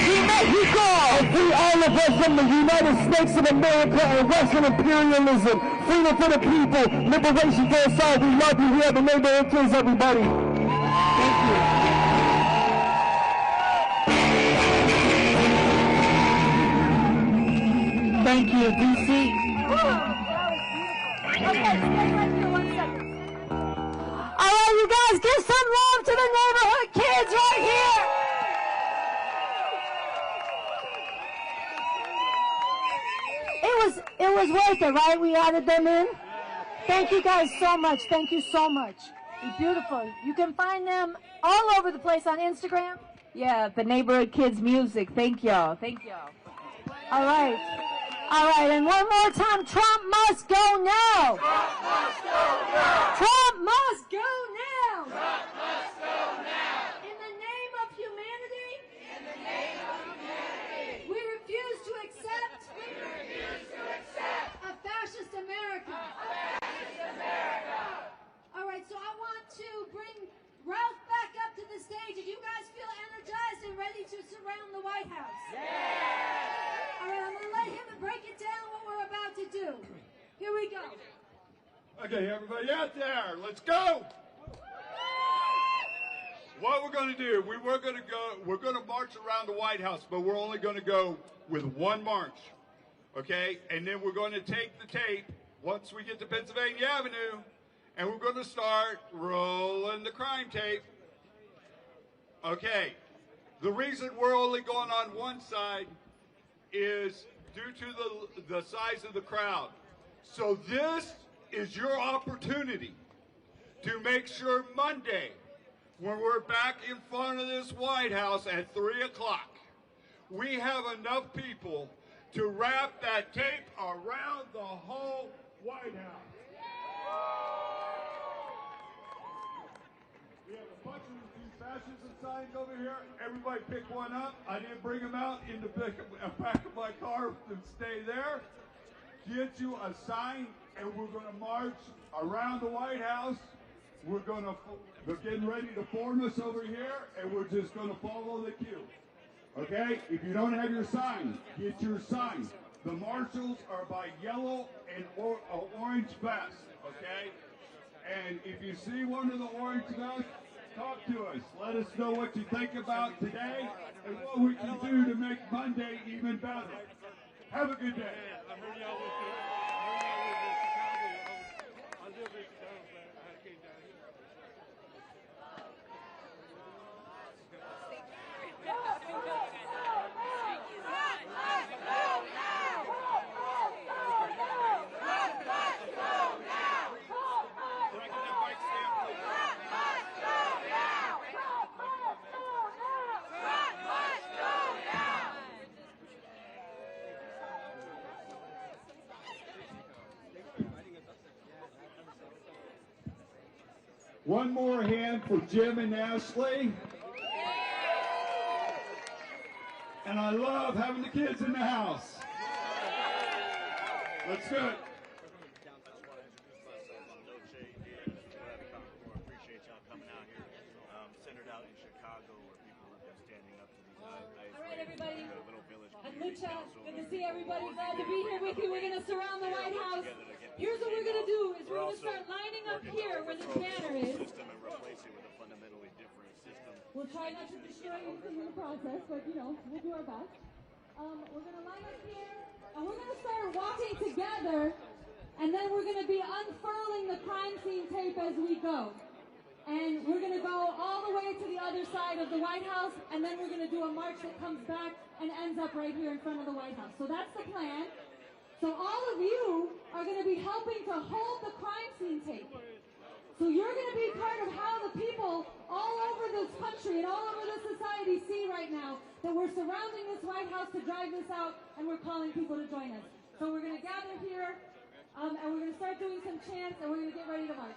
Free Mexico. And free all of us from the United States of America and Western imperialism. Freedom for the people. Liberation for us all. We love you. We have the neighborhood kids, everybody. Thank you. Thank you, DC. Okay, stay right here 1 second. All right, you guys, give some love to the neighborhood kids right here. It was worth it, right? We added them in. Thank you guys so much. Thank you so much. It's beautiful. You can find them all over the place on Instagram. Yeah, the neighborhood kids music. Thank y'all. Thank y'all. All right. All right, and one more time, Trump must go now. Trump must go now. Trump must go now. Trump must go now. In the name of humanity. In the name of humanity. We refuse to accept. We refuse to accept A fascist America. a fascist America. All right, so I want to bring Ralph back up to the stage. If you guys feel energized and ready to surround the White House. All right, I'm going to let him break it down what we're about to do. Here we go. Okay, everybody out there, let's go. What we're going to do, we're going to march around the White House, but we're only going to go with one march, okay? And then we're going to take the tape once we get to Pennsylvania Avenue, and we're going to start rolling the crime tape. Okay, the reason we're only going on one side is due to the size of the crowd. So this is your opportunity to make sure Monday, when we're back in front of this White House at 3 o'clock, we have enough people to wrap that tape around the whole White House. We have a bunch of these fascism signs over here. Everybody pick one up. I didn't bring them out in the back of my car to stay there. Get you a sign, and we're going to march around the White House. We're getting ready to form us over here, and we're just going to follow the queue. Okay? If you don't have your sign, get your sign. The marshals are by yellow and orange vest. Okay? And if you see one of the orange vests, talk to us. Let us know what you think about today and what we can do to make Monday even better. Have a good day. One more hand for Jim and Ashley. And I love having the kids in the house. Let's do it. Appreciate y'all coming out here. Centered out in Chicago where people have been standing up to these All right, everybody. little village And Lucha, good to see everybody. Glad to be here with you. We're going to surround the White House. Here's what we're going to do is we're going to start lining up here where the banner is. System and replace it with a fundamentally different system. We'll try not to destroy anything in the process, but, you know, we'll do our best. We're going to line up here, and we're going to start walking together, and then we're going to be unfurling the crime scene tape as we go. And we're going to go all the way to the other side of the White House, and then we're going to do a march that comes back and ends up right here in front of the White House. So that's the plan. So all of you are going to be helping to hold the crime scene tape. So you're going to be part of how the people all over this country and all over this society see right now that we're surrounding this White House to drive this out, and we're calling people to join us. So we're going to gather here, and we're going to start doing some chants, and we're going to get ready to march.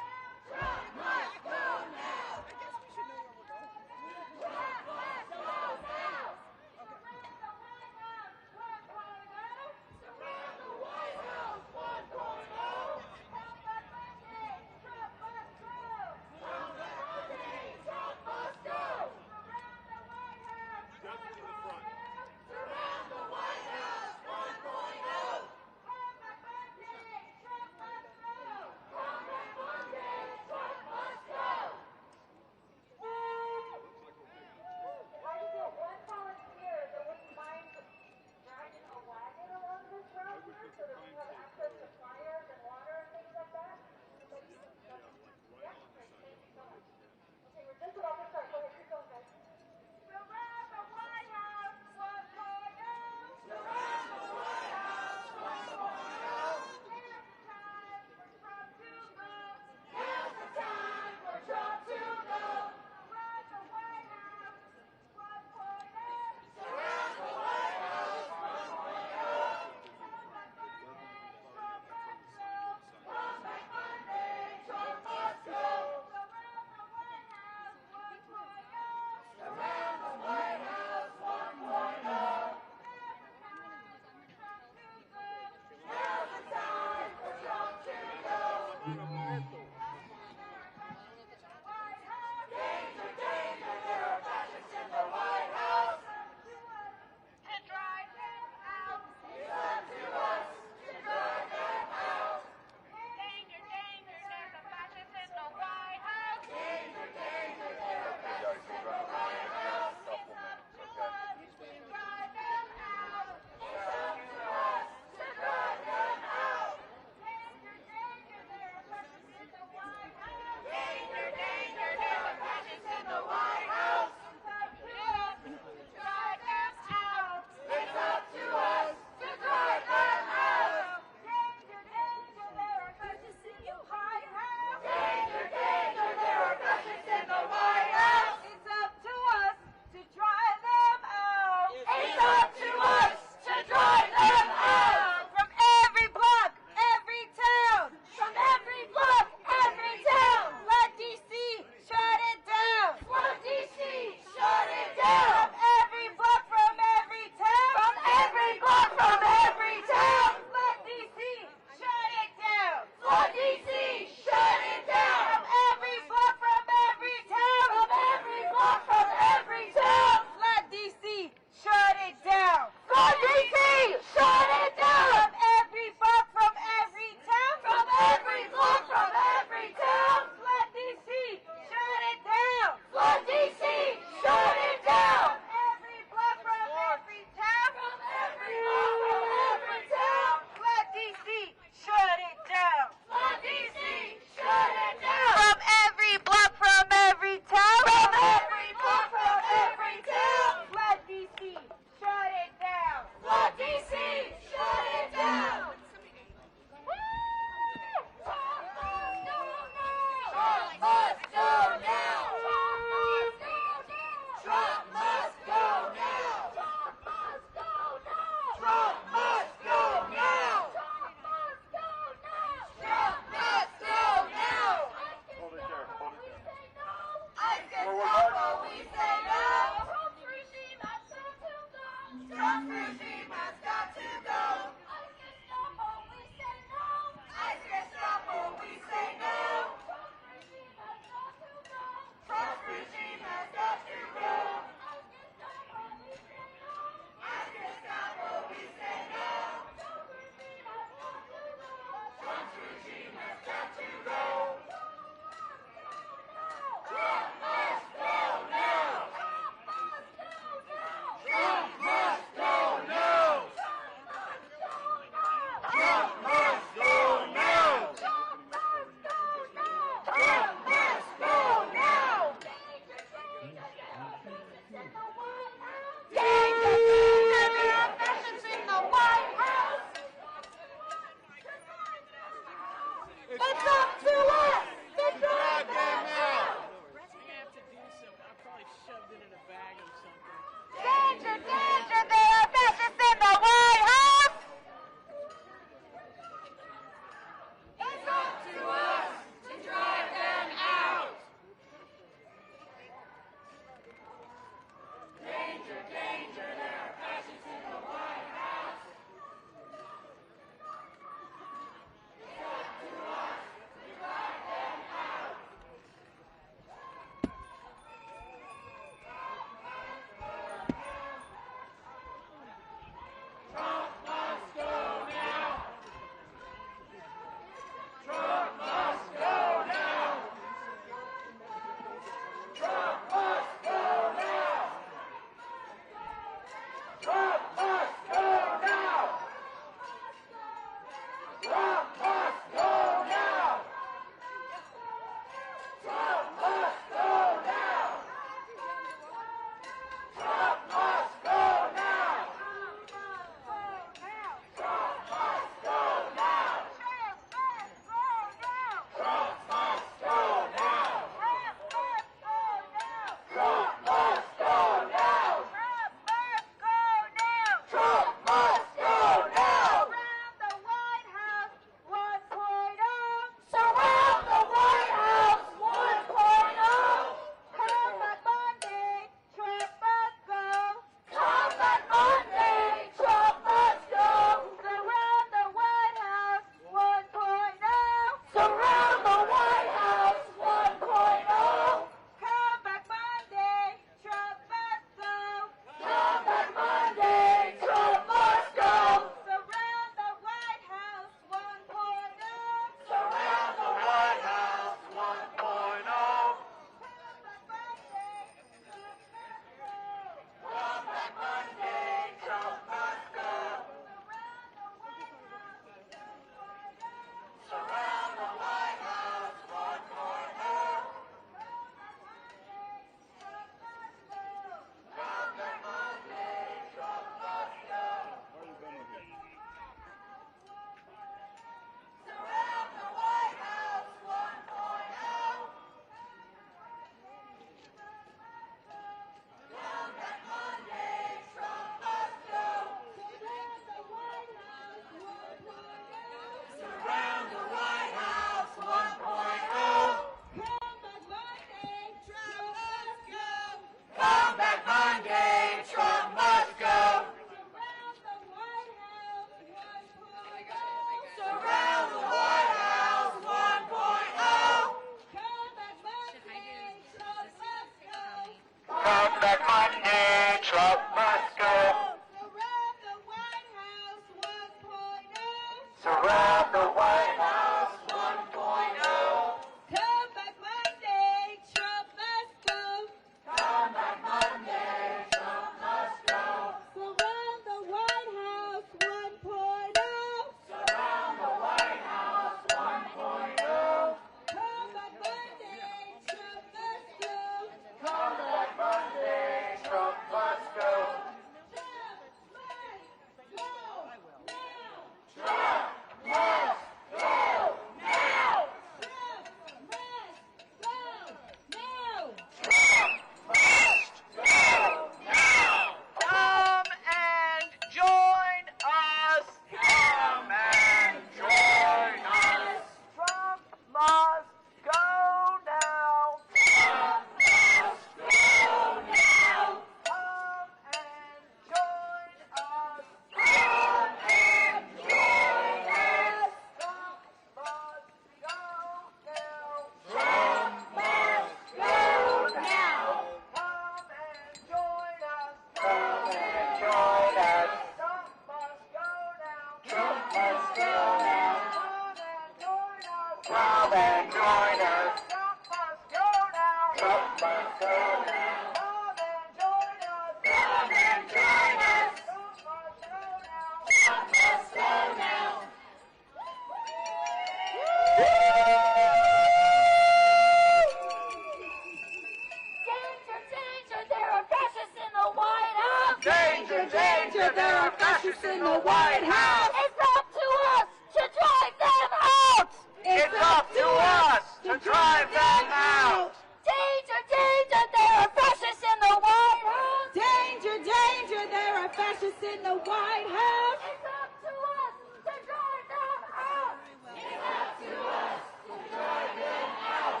fascists in the White House. It's up to us to drive them out. It's up to us to drive them out. Danger, danger, there are fascists in the White House. Danger, danger, there are fascists in the White House. It's up to us to drive them out. It's up to us to drive them out.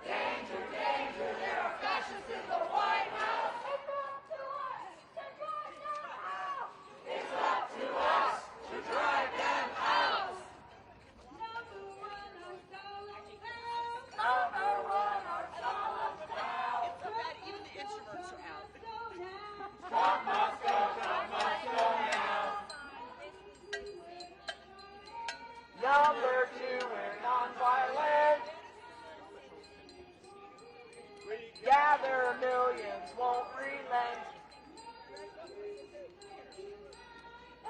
Danger, danger, there are fascists in the White House. It's up to us to drive them out. It's up to us to drive them out. Number one, our solemn vow. Number one, our solemn vow. It's so bad even the introverts are out. Trump must go, Trump must go now. Number two, we're nonviolent. We gather millions, won't relent.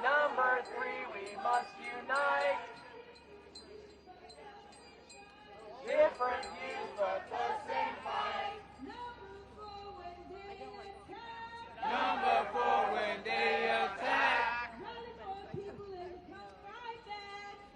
Number three, we must unite. Different views, but the same fight. Number four, when they attack.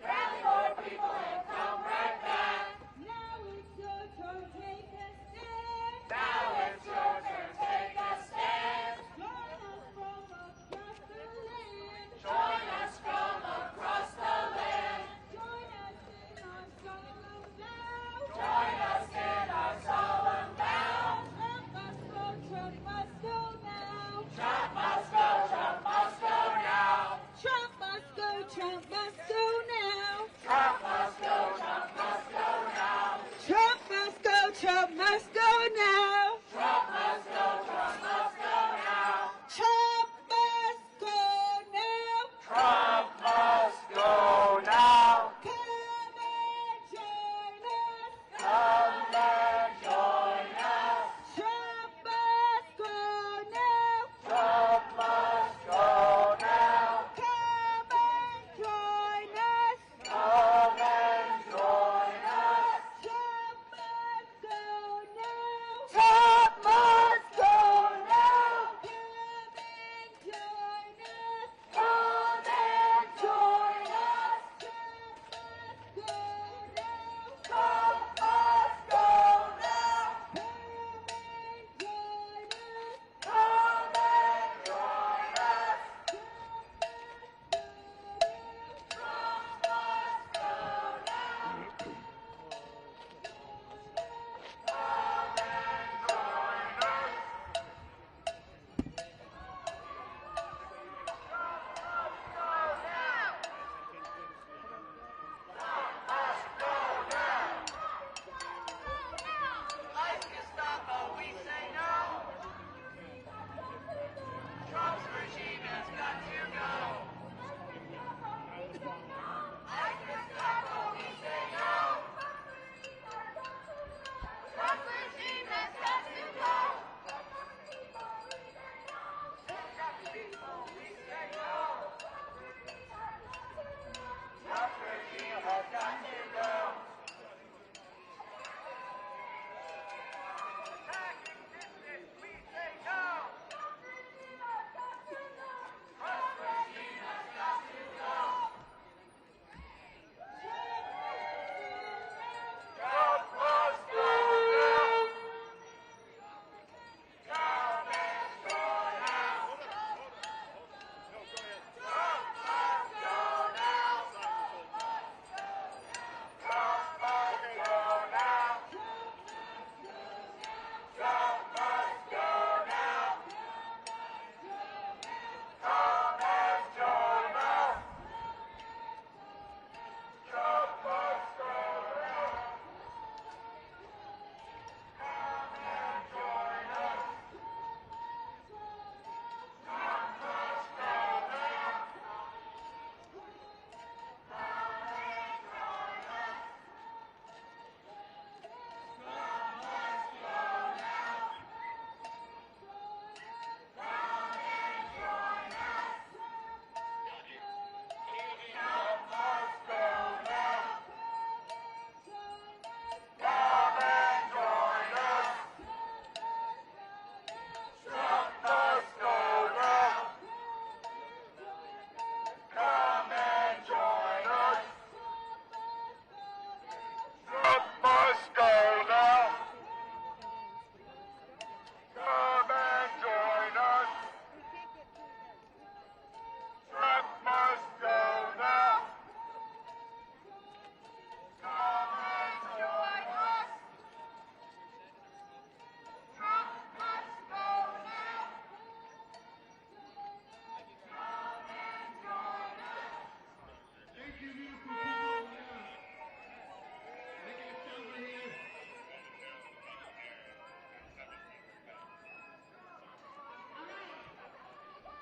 Rally more people and come right back. Now it's your turn, take a stand. Now it's your turn, take a stand. Join us from across the land. Join us from across the land. Join us in our solemn vow. Join us in our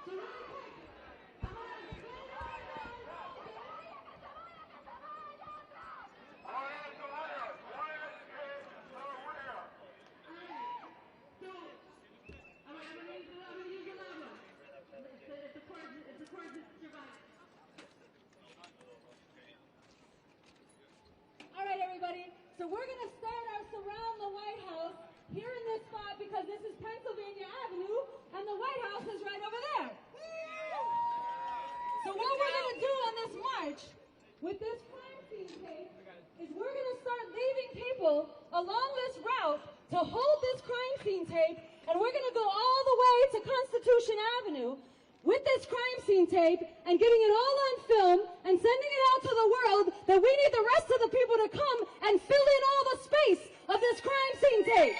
All right, everybody. So we're going to start our surround the White House here in this spot because this is Pennsylvania Avenue and the White House is right over there. So what we're going to do on this march with this crime scene tape is we're going to start leaving people along this route to hold this crime scene tape, and we're going to go all the way to Constitution Avenue with this crime scene tape and getting it all on film and sending it out to the world that we need the rest of the people to come and fill in all the space of this crime scene tape.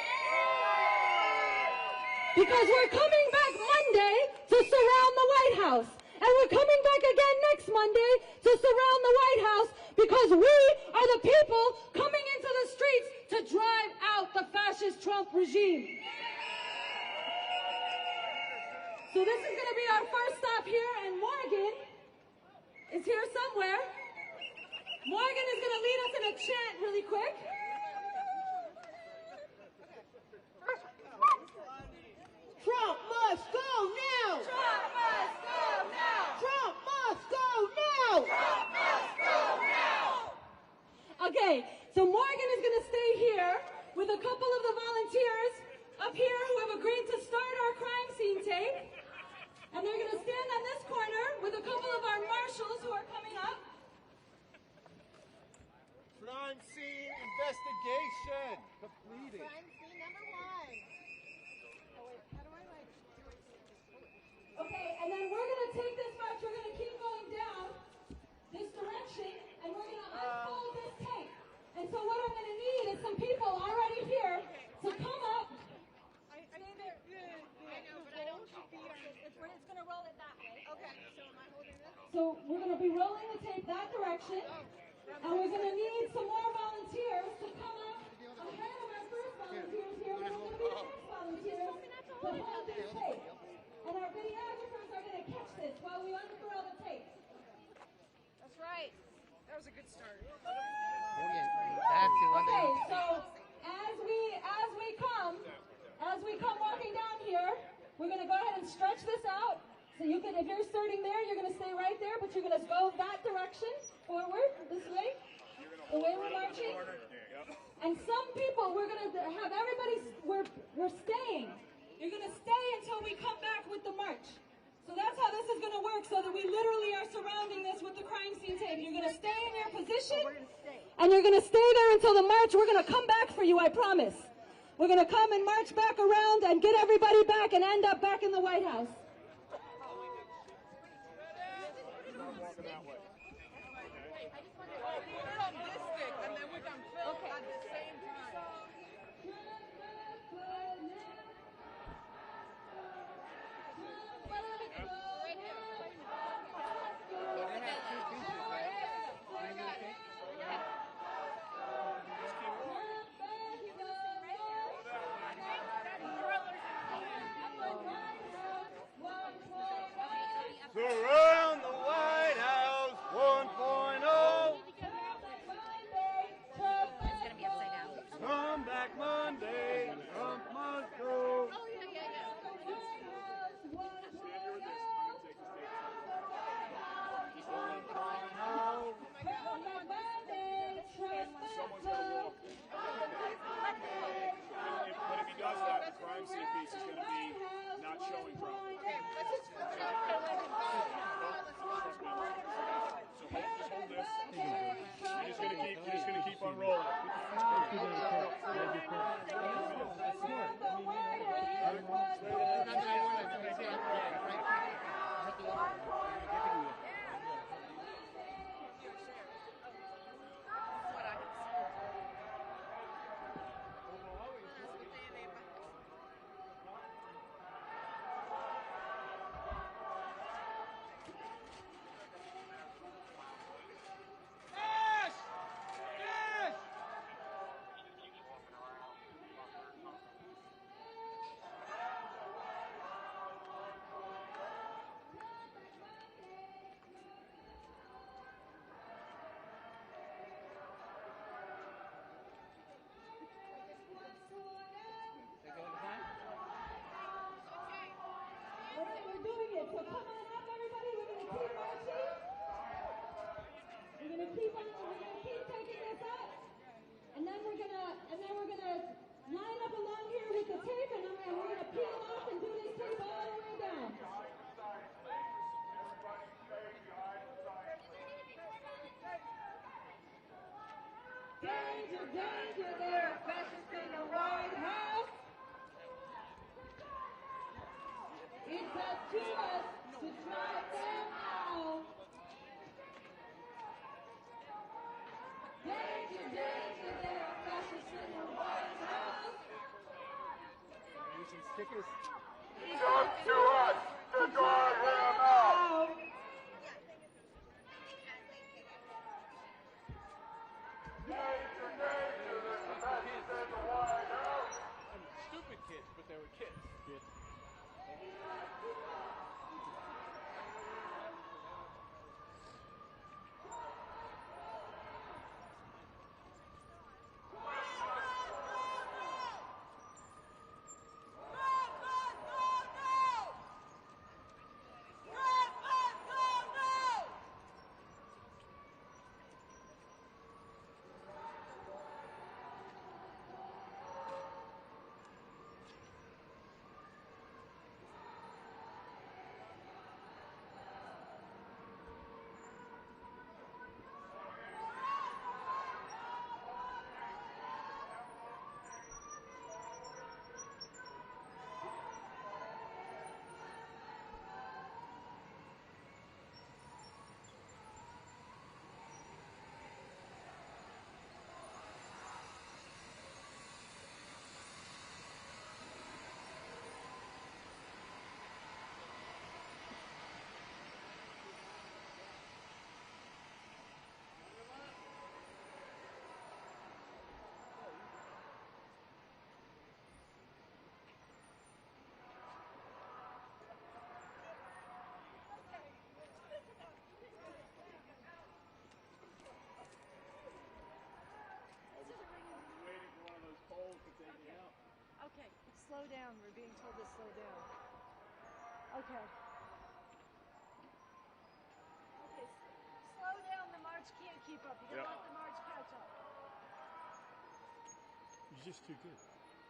Because we're coming back Monday to surround the White House. And we're coming back again next Monday to surround the White House because we are the people coming into the streets to drive out the fascist Trump regime. So this is going to be our first stop here, and Morgan is here somewhere. Morgan is going to lead us in a chant really quick. Trump must go now! Trump must go now! Trump must go now! Trump must go now! Okay, so Morgan is going to stay here with a couple of the volunteers up here who have agreed to start our crime scene tape. And they're going to stand on this corner with a couple of our marshals who are coming up. Crime scene investigation completed. Crime scene number 1. Oh wait, how do I like do it? Okay, and then we're going to take this march, we're going to keep going down this direction, and we're going to unfold this tape. And so what I'm going to need is some people already here to come up. I know, but I don't should be on it. It's going to roll it that way. Okay, so am I holding this? So we're going to be rolling the tape that direction, and we're going to need some more volunteers to come up ahead of our first volunteers here. We're going to be the next volunteers to hold this tape. And our videographers are going to catch this while we unfurl the tape. That's right. That was a good start. Okay, so as we come walking down here, we're going to go ahead and stretch this out. So you can, if you're starting there, you're going to stay right there, but you're going to go that direction, forward, this way, the way we're marching. And some people, we're going to have everybody, we're staying. You're going to stay until we come back with the march. So that's how this is going to work, so that we literally are surrounding this with the crime scene tape. You're going to stay in your position, and you're going to stay there until the march. We're going to come back for you, I promise. We're going to come and march back around and get everybody back and end up back in the White House. Surround the White House 1.0. Come back Monday. Trump must go. Someone's going to walk. But if he does that, the crime scene piece is going to be not showing Trump. Okay, let's just so come on up, everybody. We're going to keep marching. We're going to keep taking this up. And then we're going to line up along here with the tape, and we're going to peel off and do this tape all the way down. Danger, danger, there are fascists in the White House. It's up to us to drive them out. Danger, danger, there are fascists in the White House. It's up to us to drive them out. Danger, danger, there's a fascist in the White House. I mean, stupid kids, but they were kids. Okay, slow down. We're being told to slow down. Okay. Okay, slow down. The march can't keep up. You gotta let the march catch up. You're just too good.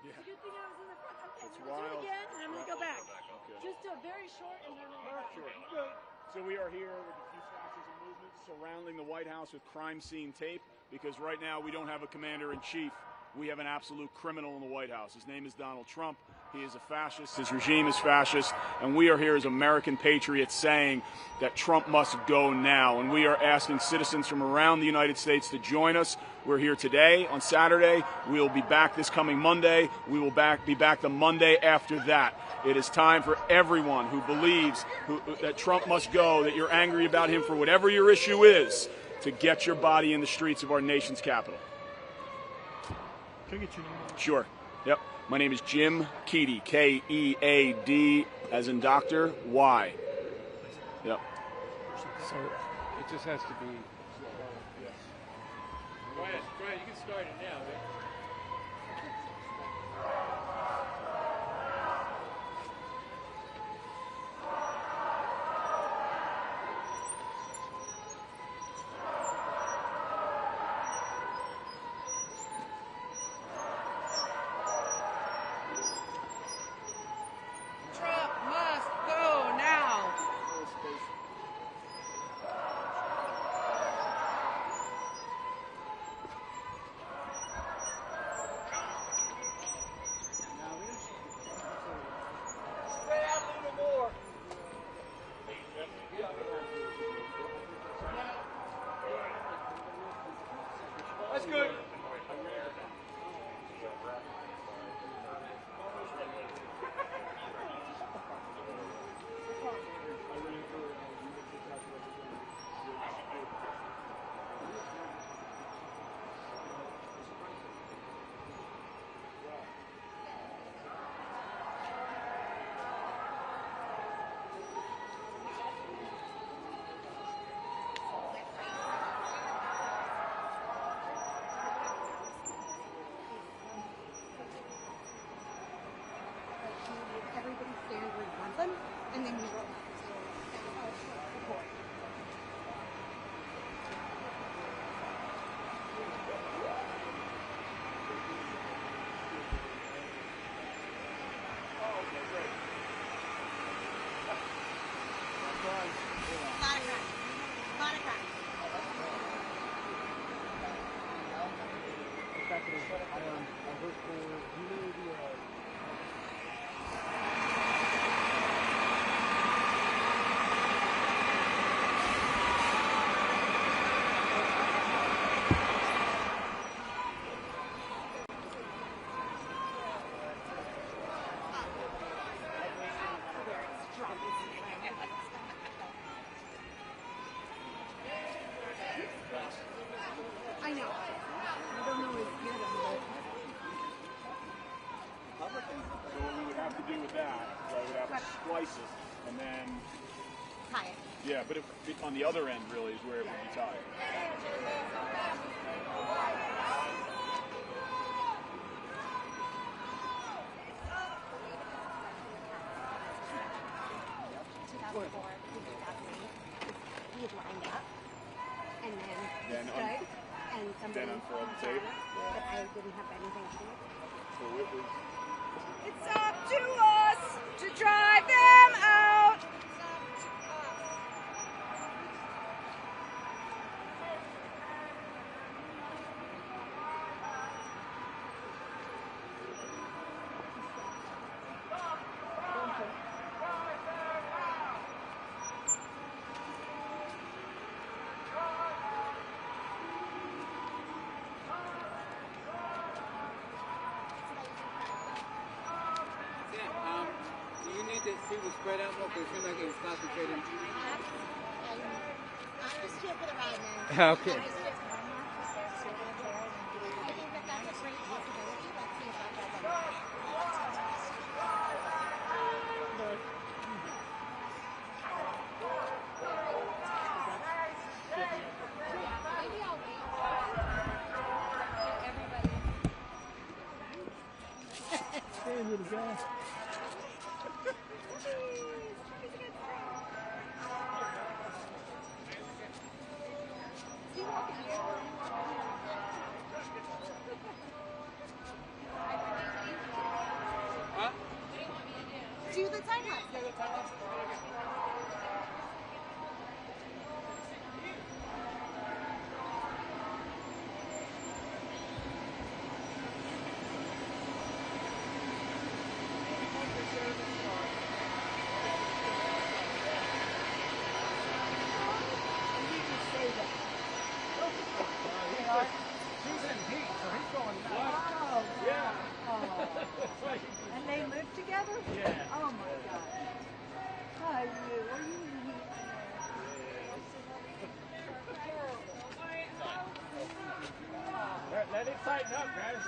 Yeah. It's a good thing I was in the front. Okay, It's we're gonna do it wild. again, and then we'll go back. Okay. Just do it very short, and then we'll go back. Sure. So we are here with the Diffuse Fascism movement surrounding the White House with crime scene tape because right now we don't have a commander-in-chief. We have an absolute criminal in the White House. His name is Donald Trump. He is a fascist. His regime is fascist. And we are here as American patriots saying that Trump must go now. And we are asking citizens from around the United States to join us. We're here today on Saturday. We'll be back this coming Monday. We will be back the Monday after that. It is time for everyone who believes that Trump must go, that you're angry about him for whatever your issue is, to get your body in the streets of our nation's capital. Can I get your name? Sure. Yep. My name is Jim Keady. K-E-A-D as in Doctor Y. Yep. So it just has to be. Yes. Go ahead. Go ahead. You can start it now, man. Trump must go now. Spread out a little more. That's good. Everybody stand where you want them, and then you roll out. ISIS, and then Tie it. yeah, but on the other end really is where it would be tied. He had lined up, and then Then stood, and somebody unfurled the tape. but I didn't have anything to do with it. So it was. It's up to us to drive them out. You need to people spread out more because it seems like it's concentrating. I'm just here for the ride, man. Okay. I'm just here for one more. I think that that's a great possibility. Let's see if that does Maybe I'll wait. Hey, little guy. Do the time lapse. He's in heat, so he's going nuts. Oh, Yeah. and they live together? Yeah. Oh my God. Hi, you. Are you in heat? Let it tighten up, guys.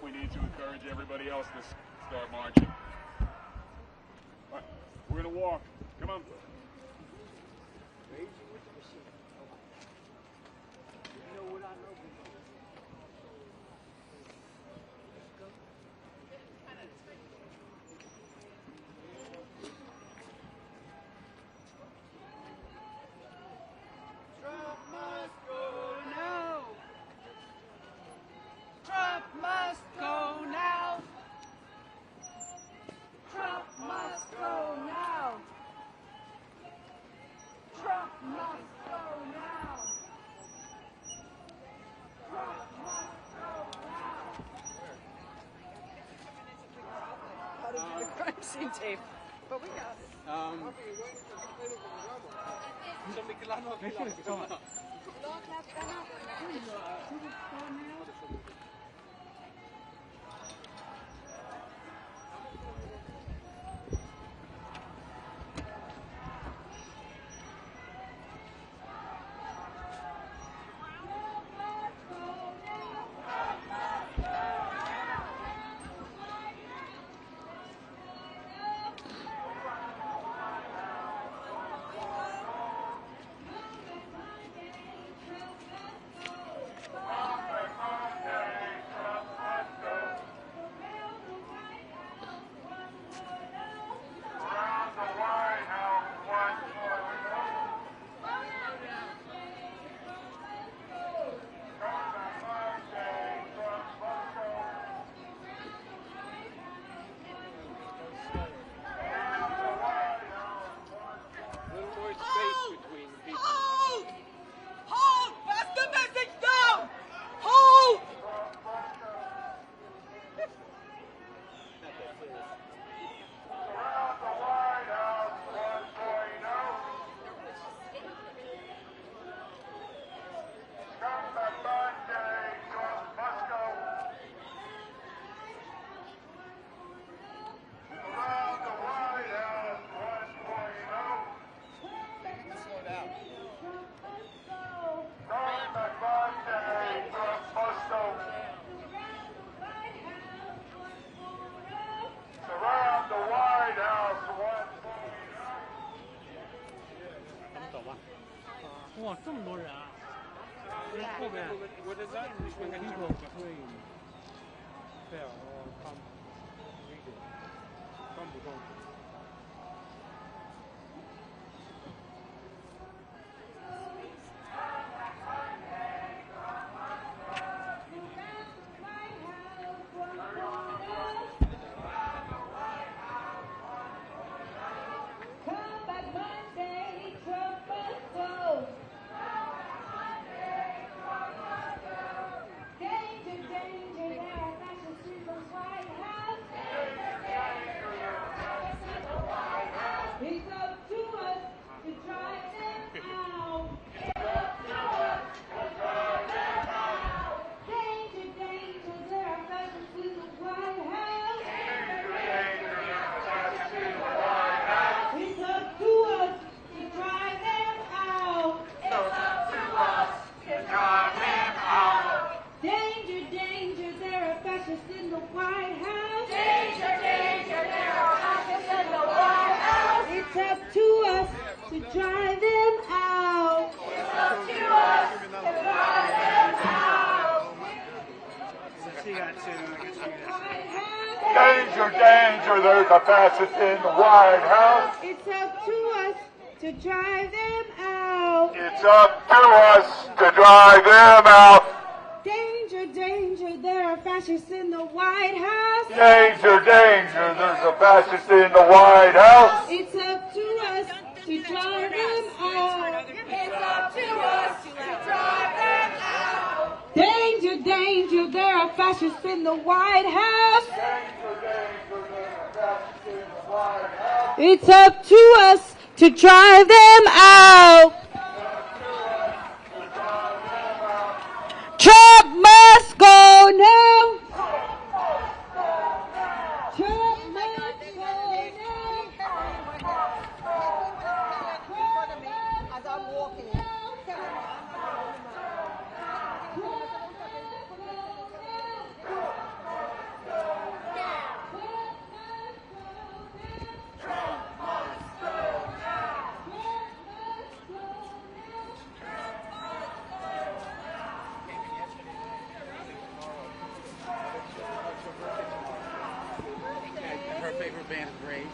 We need to encourage everybody else to start marching. All right, we're gonna walk. Come on. Trump must go now. Trump must go now. Trump must go now. Trump must go now. Trump must go now. How to do the crime scene tape, but we got it. 哇，这么多人啊！后面 What is that? people between 对啊，我看看不中。Come back Monday, Trump must go. Danger, danger, there are fascists in the White House. It's up to us to drive them out. Danger, danger, there are fascists in the White House. It's up to us to drive them out. Danger, danger, there are fascists in the White House. Danger, danger, there are fascists in the White House. It's up to us to drive them out. It's up to us to drive them out. Danger, danger, there's a fascist in the White House. It's up to us to drive them out. It's up to us to drive them out. Danger, danger, there are fascists in the White House. Danger, danger, there's a fascist in the White House. It's up to us to drive them out. It's up to us to drive them out. Danger, danger, there are fascists in the White House. It's up to us to drive them out. Trump must go now. Trump must go As I'm walking. Her favorite band is Rage.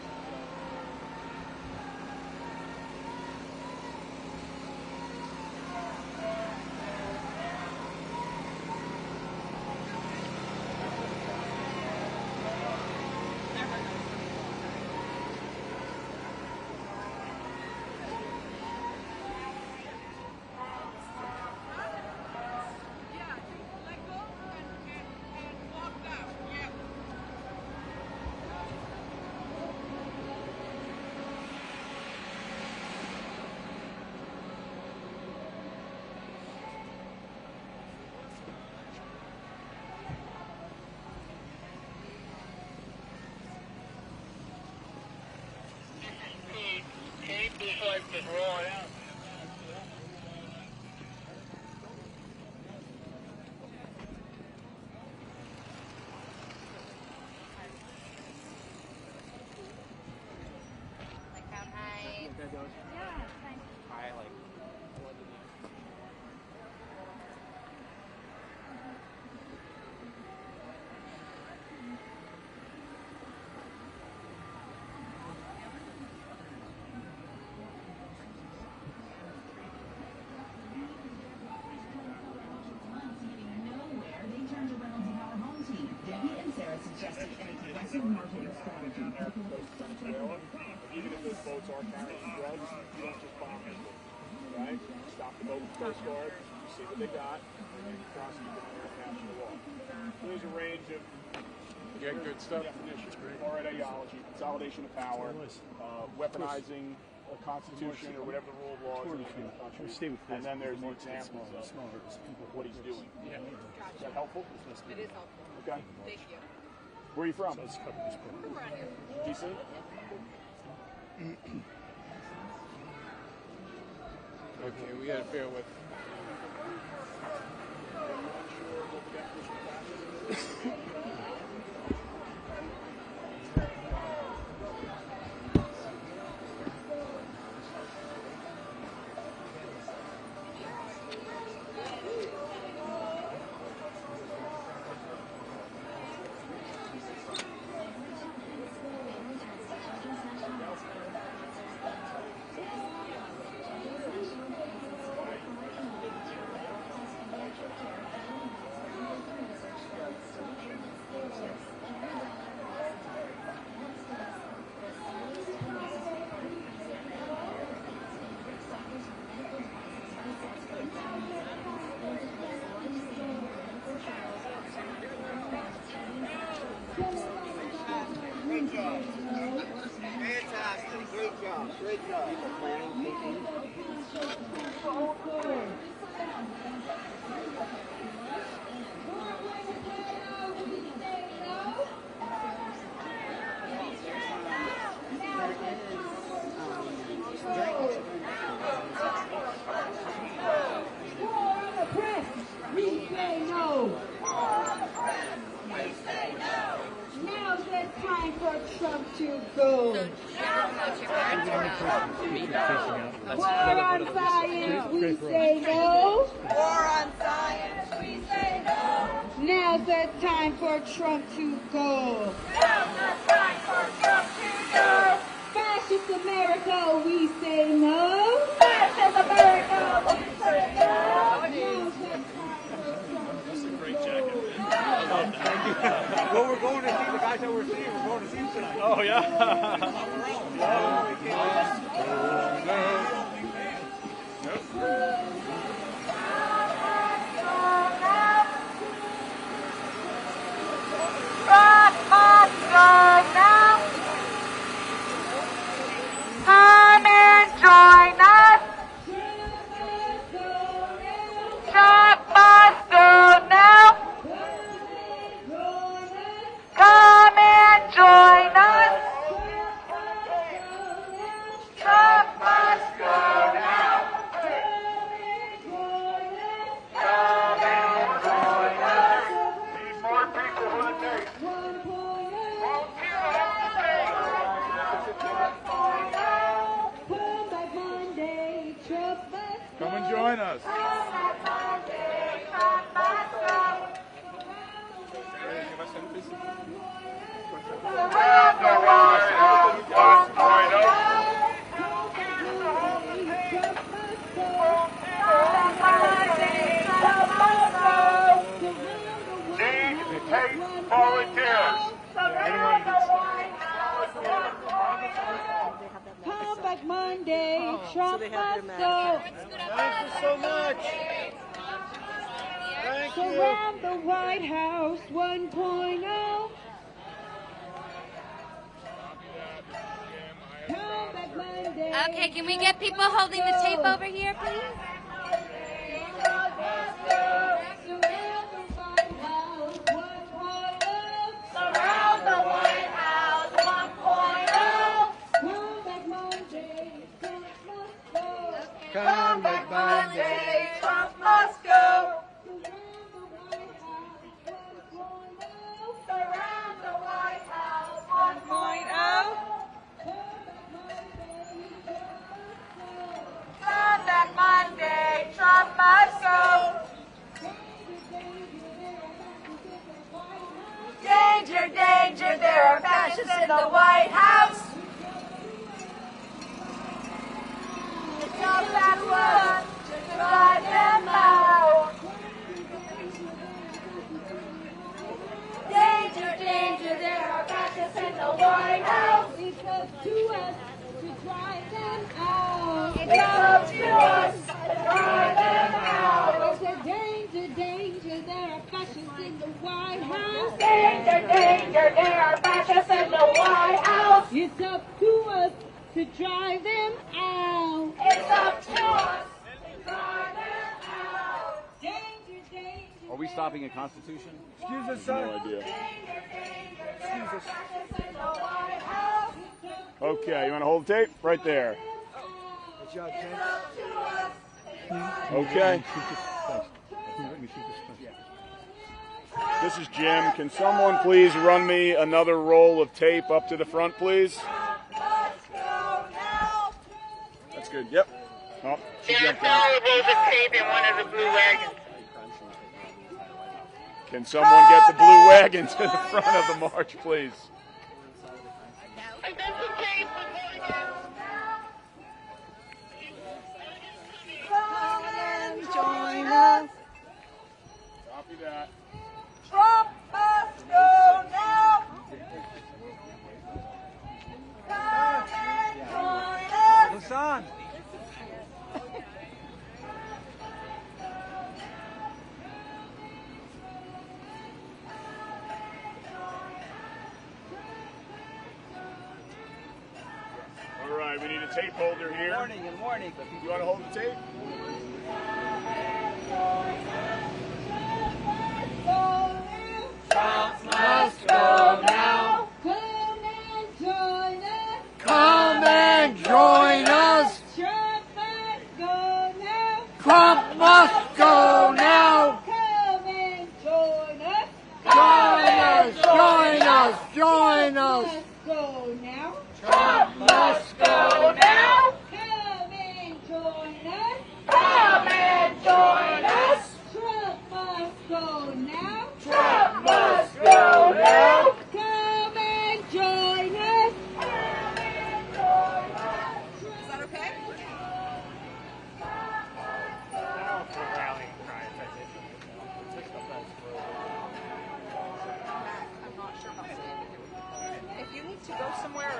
Even if those boats are carrying drugs, you don't just bomb them, right? Stop the boat with the Coast Guard, see what they got, and then prosecute them under international law. So there's a range of good stuff. definitions. Foreign ideology, consolidation of power, weaponizing a constitution or whatever the rule of law is in the country. And then there's the examples of what he's doing. Is that helpful? It is helpful. Okay. Thank you. Where are you from? From around here. DC? Okay, we gotta bear with. Fantastic. Great job. Great job. Planning, thinking. We say no. Now's the time for Trump to go. War on science, we say no. War on science, we say no. Now's the time for Trump to go. Now's the time for Trump to go. Fascist America, we say no. Fascist America, we say no. Well, we're going to see the guys that we're seeing. We're going to see them tonight. Oh, yeah. Trump must go now. Come and join us. Trump must go now. Come and join us. Trump must go now. Come and join us. Need more people who are next. Come and join us. Around the White House 1.0. Need hate volunteers. Come back Monday, Trump must go. Thank you so much. Thank you. Surround the White House 1.0. Come back Monday. Okay, can we get people holding the tape over here, please? Surround the White House 1.0. Come back Monday. Trump must go. Surround the White House 1.0. Come back Monday. Trump must go. Danger, danger, there are fascists in the White House. It's all backlash to drive them out. Danger, danger, there are fascists in the White House. It's up to us to drive them out. It's up to us to drive them out. It's a danger, danger, there are fascists in the White House. Danger, danger, there are fascists in the White House. It's up to us to drive them out. It's up to us to drive them out. Danger, danger. Are we stopping a Constitution? Excuse us, No sir. idea. Excuse us. Fascists in the White House. Okay, you want to hold the tape? Right there. Good job, It's Jen. up to us to drive Okay. This is Jim. Can someone please run me another roll of tape up to the front, please? That's good. Yep. Oh, she jumped down. rolls of tape in one of the blue wagons. Can someone get the blue wagon to the front of the march, please? And then the tape was going out. Come and join us. Copy that. Trump must go now. Come and join us. Hassan. right, we need a tape holder here. Warning. You want to hold the tape? Trump must go now. Come and join us. Trump must go now. Come and join us. Join us. Join us. Go now. Trump must go now. Come and join us. Come and join us. Trump must go now. Trump must go now. Come and join us. Is that okay? I'm not sure how to say it. If you need to go somewhere.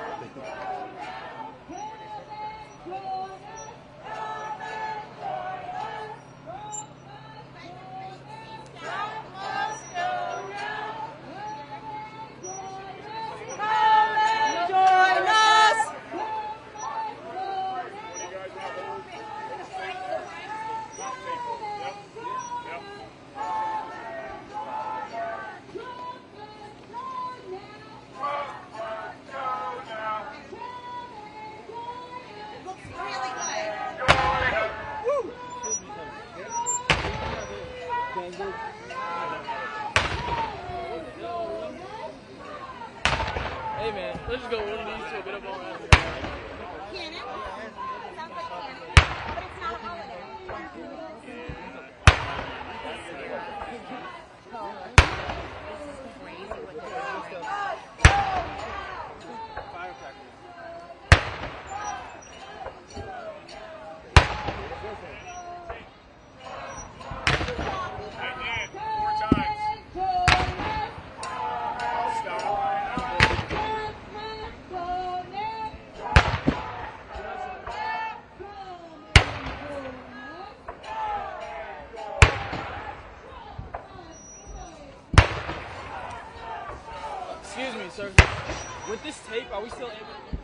Hey man, let's just go one of these to a bit of all around here. Cannon? Sounds like cannon, but it's not a holiday. Excuse me, sir. With this tape, are we still able to...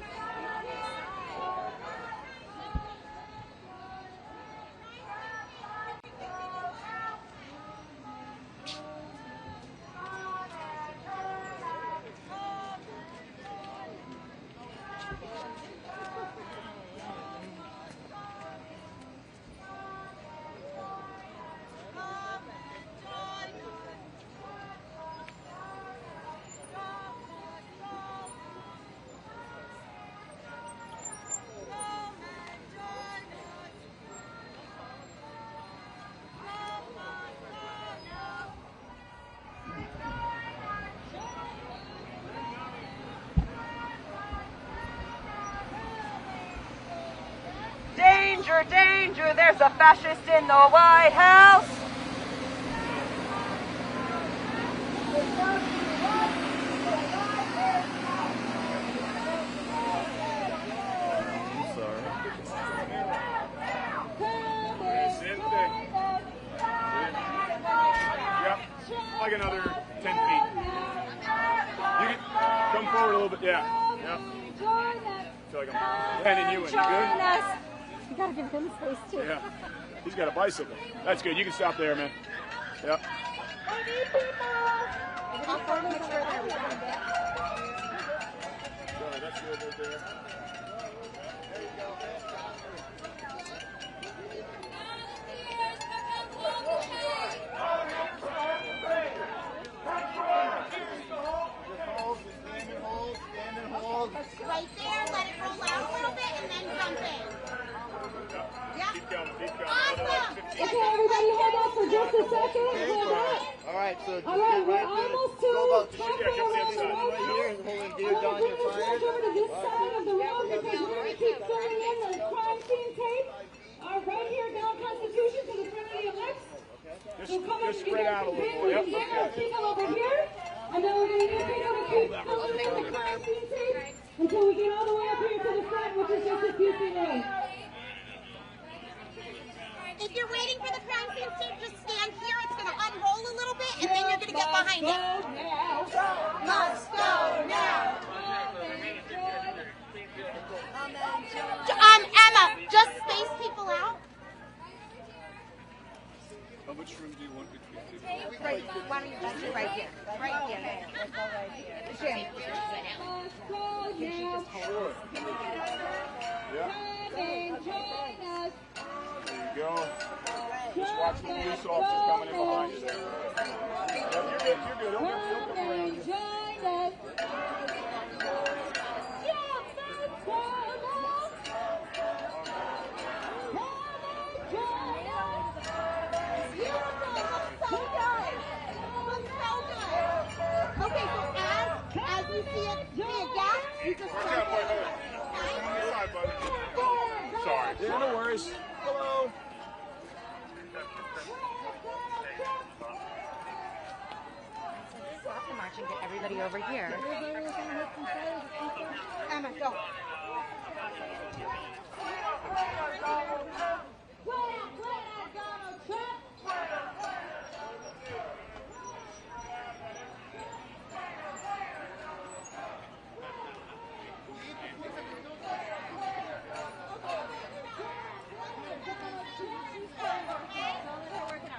Danger, danger, there's a fascist in the White House. Yep, like another 10 feet. You can come forward a little bit, yeah. Yep. I feel like I'm penning you in. You good? You gotta give him space too. Yeah. He's got a bicycle. That's good. You can stop there, man. Yep. Sorry, that's good right there. There you go. Right there, let it roll out a little bit, and then jump in. Yeah. Keep going, keep going. Awesome. Okay, everybody hold up for just a second. Hold up. All right, so just All right, get we're right there. almost Go to about halfway right around the road. here and hold it I'm dear going down to your turn the fire. judge over to this side of the road because we're going to keep filling in the crime scene tape. Right here down Constitution to the front of the elect. Just spread out a little more. Yep, okay. People over here. And then we're going to get people to keep filling in the crime scene tape until we get all the way up here to the front, which is just a few feet away. If you're waiting for the crime scene tape, just stand here. It's going to unroll a little bit, and then you're going to get behind it. Must go now. Come and join watch the police officer coming in behind you there. You're good. He'll come around you. Okay, so as you see it, you just Sorry. Yeah, no worries. Hello. Stop the march and get everybody over here. Emma, go.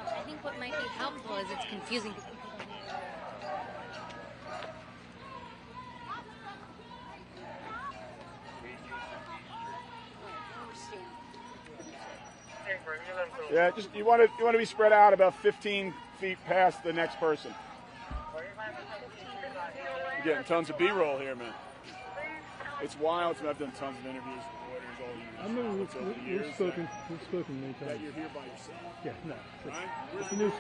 I think what might be helpful is it's confusing. Yeah, just you want to be spread out about 15 feet past the next person. You're getting tons of B-roll here, man. It's wild. I've done tons of interviews with lawyers all years. I remember we've spoken many times. That you're here by yourself. Yeah, no. Right? It's the new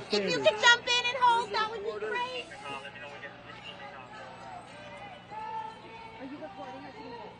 standard. If you could jump in and hold, that would be great. Are you recording or can you record?